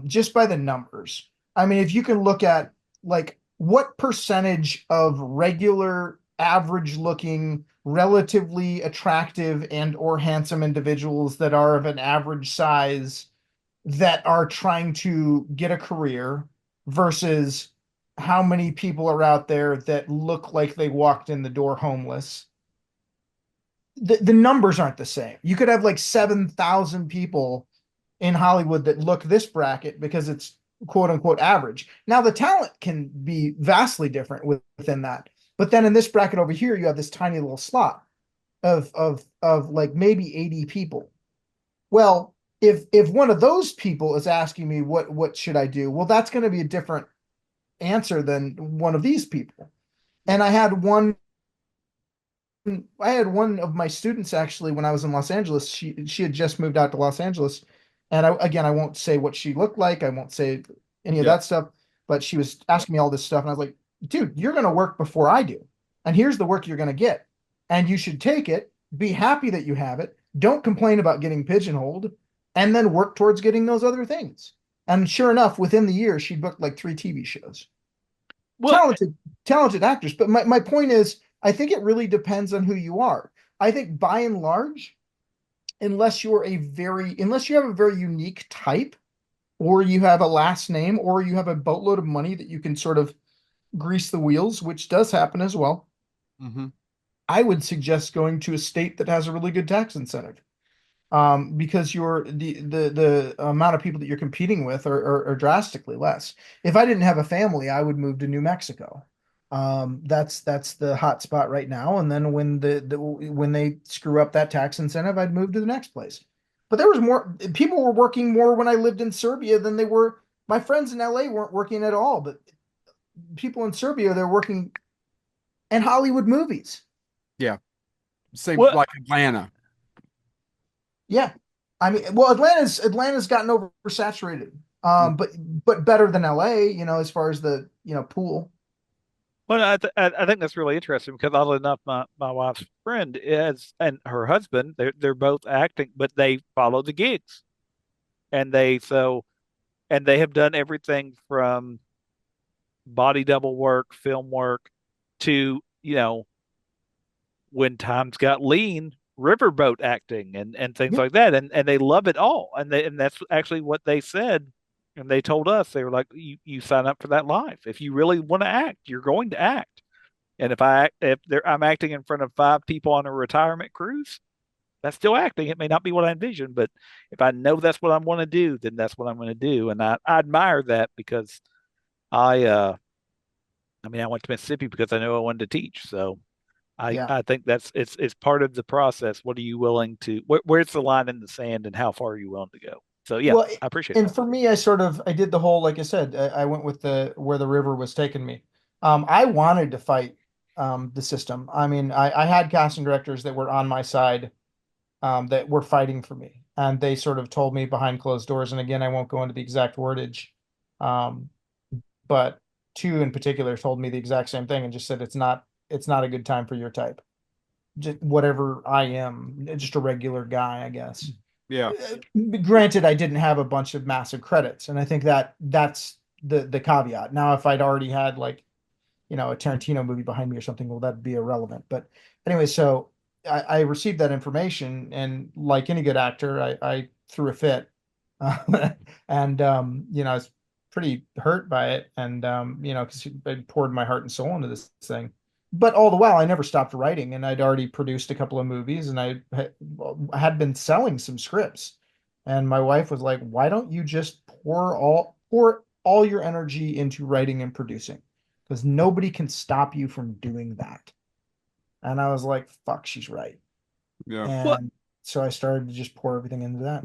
Just by the numbers. I mean, if you can look at like what percentage of regular, average looking, relatively attractive and or handsome individuals that are of an average size that are trying to get a career versus how many people are out there that look like they walked in the door homeless. The numbers aren't the same. You could have like 7,000 people in Hollywood that look this bracket because it's quote unquote average. Now the talent can be vastly different within that. But then in this bracket over here, you have this tiny little slot of like maybe 80 people. Well, if one of those people is asking me what should I do, well, that's going to be a different answer than one of these people. And I had one of my students actually when I was in Los Angeles. She had just moved out to Los Angeles, and I won't say what she looked like. I won't say any of Yeah. that stuff. But she was asking me all this stuff, and I was like, "Dude, you're gonna work before I do, and here's the work you're gonna get, and you should take it. Be happy that you have it. Don't complain about getting pigeonholed, and then work towards getting those other things." And sure enough, within the year, she booked like 3 TV shows. Well, Talented actors. But my point is, I think it really depends on who you are. I think by and large, unless you have a very unique type, or you have a last name, or you have a boatload of money that you can sort of grease the wheels, which does happen as well, Hmm. I would suggest going to a state that has a really good tax incentive. Because the amount of people that you're competing with are drastically less. If I didn't have a family, I would move to New Mexico. That's the hot spot right now. And then when they screw up that tax incentive, I'd move to the next place. But there was more people were working more when I lived in Serbia than they were. My friends in LA weren't working at all, but people in Serbia they're working in Hollywood movies. Yeah. Same well, like Atlanta. Yeah. I mean, well, Atlanta's gotten oversaturated. Mm. But better than LA, as far as the, pool. I think that's really interesting because oddly enough, my wife's friend is and her husband, they're both acting, but they follow the gigs, and they have done everything from body double work, film work, to when times got lean, riverboat acting and things Yeah. like that, and they love it all, and that's actually what they said, and they told us they were like, you sign up for that life if you really want to act, you're going to act, and I'm acting in front of 5 people on a retirement cruise, that's still acting. It may not be what I envision, but if I know that's what I want to do, then that's what I'm going to do, and I admire that because I I mean I went to Mississippi because I knew I wanted to teach, so Yeah. I think it's part of the process. What are you willing to where's the line in the sand and how far are you willing to go? So yeah, Well, I appreciate and that. for me, I did the whole, like I said, I went with the where the river was taking me. I wanted to fight the system. I mean, I had casting directors that were on my side, that were fighting for me, and they sort of told me behind closed doors. And again, I won't go into the exact wordage, um, but two in particular told me the exact same thing and just said it's not a good time for your type. Just whatever I am, just a regular guy, I guess. Yeah. Granted, I didn't have a bunch of massive credits, and I think that's the caveat. Now, if I'd already had like, a Tarantino movie behind me or something, well, that'd be irrelevant. But anyway, so I received that information, and like any good actor, I threw a fit, and I was pretty hurt by it, and because I poured my heart and soul into this thing. But all the while, I never stopped writing, and I'd already produced a couple of movies, and had been selling some scripts. And my wife was like, "Why don't you just pour all your energy into writing and producing? Because nobody can stop you from doing that." And I was like, "Fuck, she's right." Yeah. Well, And so I started to just pour everything into that.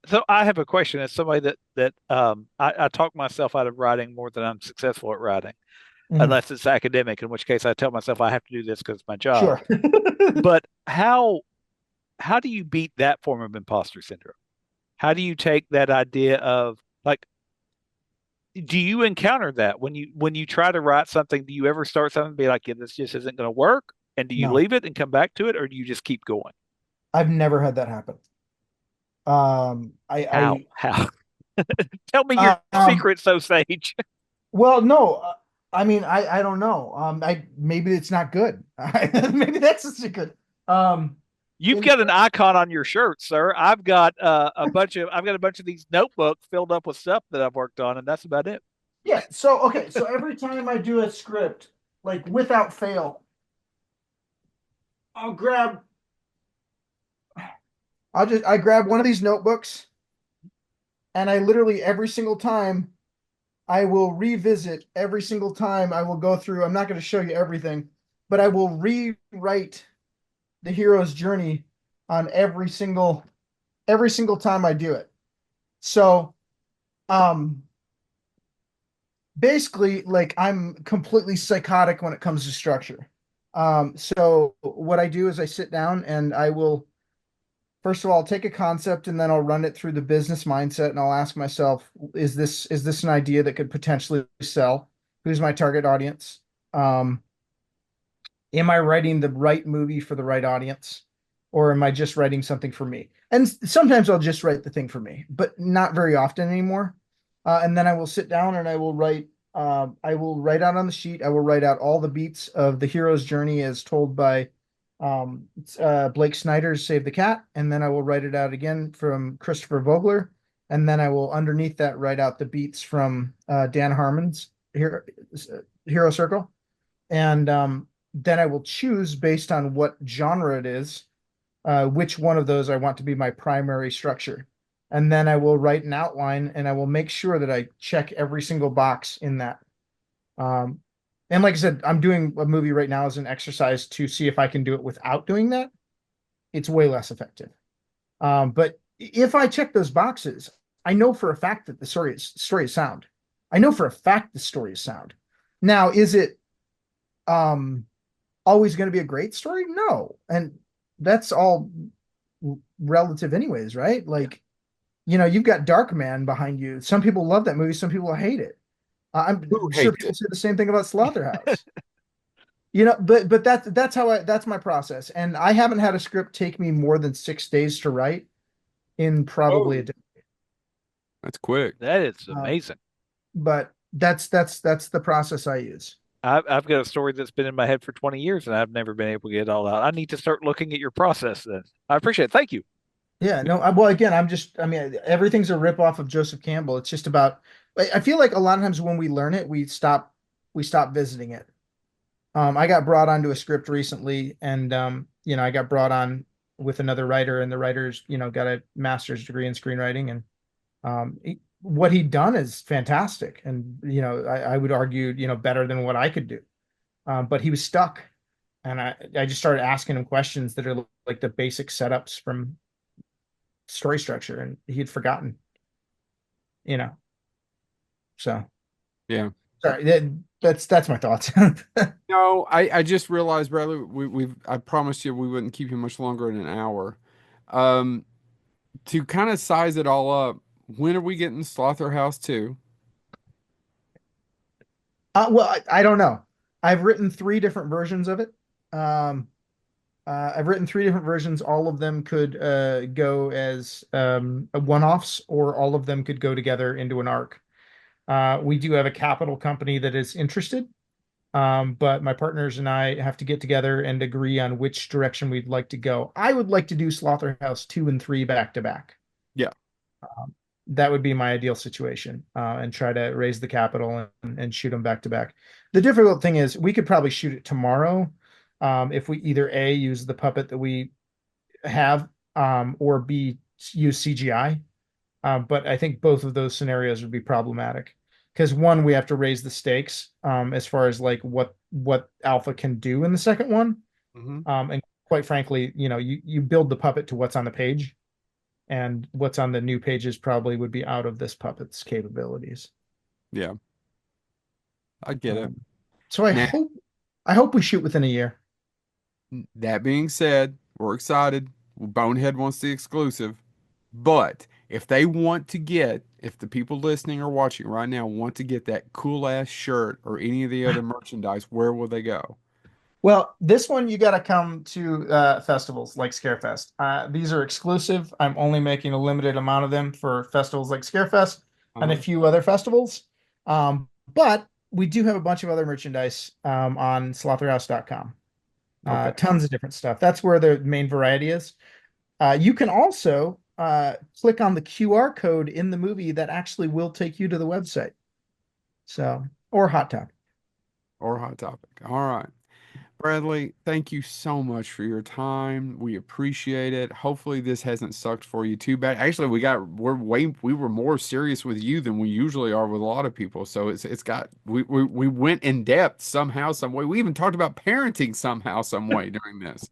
so I have a question as somebody that I talk myself out of writing more than I'm successful at writing, Mhm. unless it's academic, in which case I tell myself I have to do this because it's my job. Sure. But how do you beat that form of imposter syndrome? How do you take that idea of like, do you encounter that when you try to write something? Do you ever start something and be like, yeah, this just isn't going to work? And do you No, leave it and come back to it, or do you just keep going? I've never had that happen. How? How? Tell me your I secret, so Sage. well, no, I mean, I don't know. Maybe it's not good. Maybe that's the secret. You've In got an icon on your shirt, sir. I've got a bunch of these notebooks filled up with stuff that I've worked on, and that's about it. Yeah, so okay, so every time I do a script, like without fail, I'll grab I grab one of these notebooks, and I literally every single time I will revisit, every single time I will go through. I'm not going to show you everything, but I will rewrite the hero's journey on every single time I do it. So, um basically, like, I'm completely psychotic when it comes to structure. So what I do is I sit down and I will, first of all, take a concept and then I'll run it through the business mindset and I'll ask myself, is this an idea that could potentially sell? Who's my target audience? Um, am I writing the right movie for the right audience? Or am I just writing something for me? And sometimes I'll just write the thing for me, but not very often anymore. And then I will sit down and I will write out on the sheet. I will write out all the beats of the hero's journey as told by Blake Snyder's Save the Cat. And then I will write it out again from Christopher Vogler. And then I will underneath that write out the beats from Dan Harmon's Hero Circle. And then I will choose based on what genre it is, which one of those I want to be my primary structure. And then I will write an outline and I will make sure that I check every single box in that. Um, and like I said, I'm doing a movie right now as an exercise to see if I can do it without doing that. It's way less effective. But if I check those boxes, I know for a fact that the story is sound. I know for a fact the story is sound. Now, is it um always going to be a great story? No. And that's all relative anyways, right? Like, you've got Dark Man behind you. Some people love that movie, some people hate it. Who I'm sure hates people it? say the same thing about Slaughterhouse. But that's my process. And I haven't had a script take me more than 6 days to write in probably a Oh, day. that's quick. That is Um, amazing. but that's the process I use. I've got a story that's been in my head for 20 years and I've never been able to get it all out. I need to start looking at your process then. I appreciate it. Thank you. Yeah, no, well, again, I mean, everything's a rip off of Joseph Campbell. It's just about, I feel like a lot of times when we learn it, we stop visiting it. I got brought onto a script recently, and I got brought on with another writer, and the writer's, got a master's degree in screenwriting, and what he'd done is fantastic, and I would argue, better than what I could do. But he was stuck, And I just started asking him questions that are like the basic setups from story structure, and he'd forgotten, you know. So Yeah. sorry, that's my thoughts. No, I just realized, Bradley, I promised you we wouldn't keep you much longer than an hour. Um, to kind of size it all up, when are we getting Slaughterhouse 2? Well, I don't know. I've written three different versions of it. Um, I've written three different versions. All of them could go as one-offs, or all of them could go together into an arc. We do have a capital company that is interested, but my partners and I have to get together and agree on which direction we'd like to go. I would like to do Slaughterhouse 2 and 3 back to back. Yeah. That would be my ideal situation, and try to raise the capital and shoot them back to back. The difficult thing is we could probably shoot it tomorrow, if we either A, use the puppet that we have, or B, use CGI. But I think both of those scenarios would be problematic because one, we have to raise the stakes, as far as like what Alpha can do in the second one. Hmm. And quite frankly, you build the puppet to what's on the page, and what's on the new pages probably would be out of this puppet's capabilities. Yeah, I get it. So I Now, hope we shoot within a year. that being said, we're excited. Bonehead wants the exclusive. But if they want to get, if the people listening or watching right now want to get that cool ass shirt or any of the other merchandise, where will they go? Well, this one you got to come to festivals like Scarefest. These are exclusive. I'm only making a limited amount of them for festivals like Scarefest and a Uh-huh. few other festivals. But we do have a bunch of other merchandise on slaughterhouse.com. Okay. Tons of different stuff. That's where the main variety is. You can also click on the QR code in the movie that actually will take you to the website. So, or Hot Topic. Or Hot Topic. All right. Bradley, thank you so much for your time. We appreciate it. Hopefully this hasn't sucked for you too bad. Actually, we were more serious with you than we usually are with a lot of people. So it's got we went in depth somehow, some way. We even talked about parenting somehow, some way during this.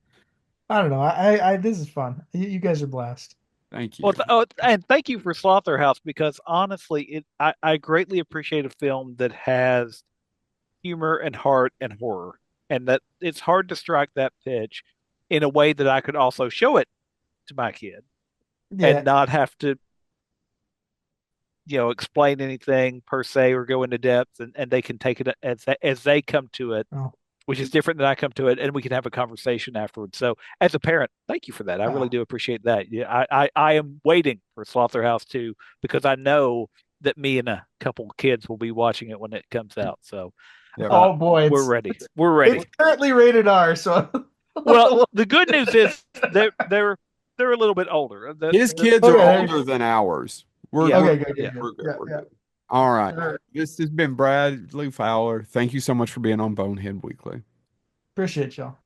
I don't know. I this is fun. You guys are blessed. Thank Well, you. and thank you for Slaughterhouse because honestly, I greatly appreciate a film that has humor and heart and horror, and that it's hard to strike that pitch in a way that I could also show it to my kid and Yeah. not have to, explain anything per se or go into depth, and they can take it as they come to it, Oh. which is different than I come to it, and we can have a conversation afterwards. So, as a parent, thank you for that. I really do appreciate that. Yeah, I am waiting for Slaughterhouse 2 because I know that me and a couple of kids will be watching it when it comes out. So, Yep. Oh boy, we're ready. We're ready. it's currently rated R, so Well, the good news is they're a little bit older. His kids are Okay. older than ours. We're Yeah. we're Okay, good, good. good, good. We're good. Yeah, We're yeah. good. All right. All right. This has been Bradley Fowler. Thank you so much for being on Bonehead Weekly. Appreciate y'all.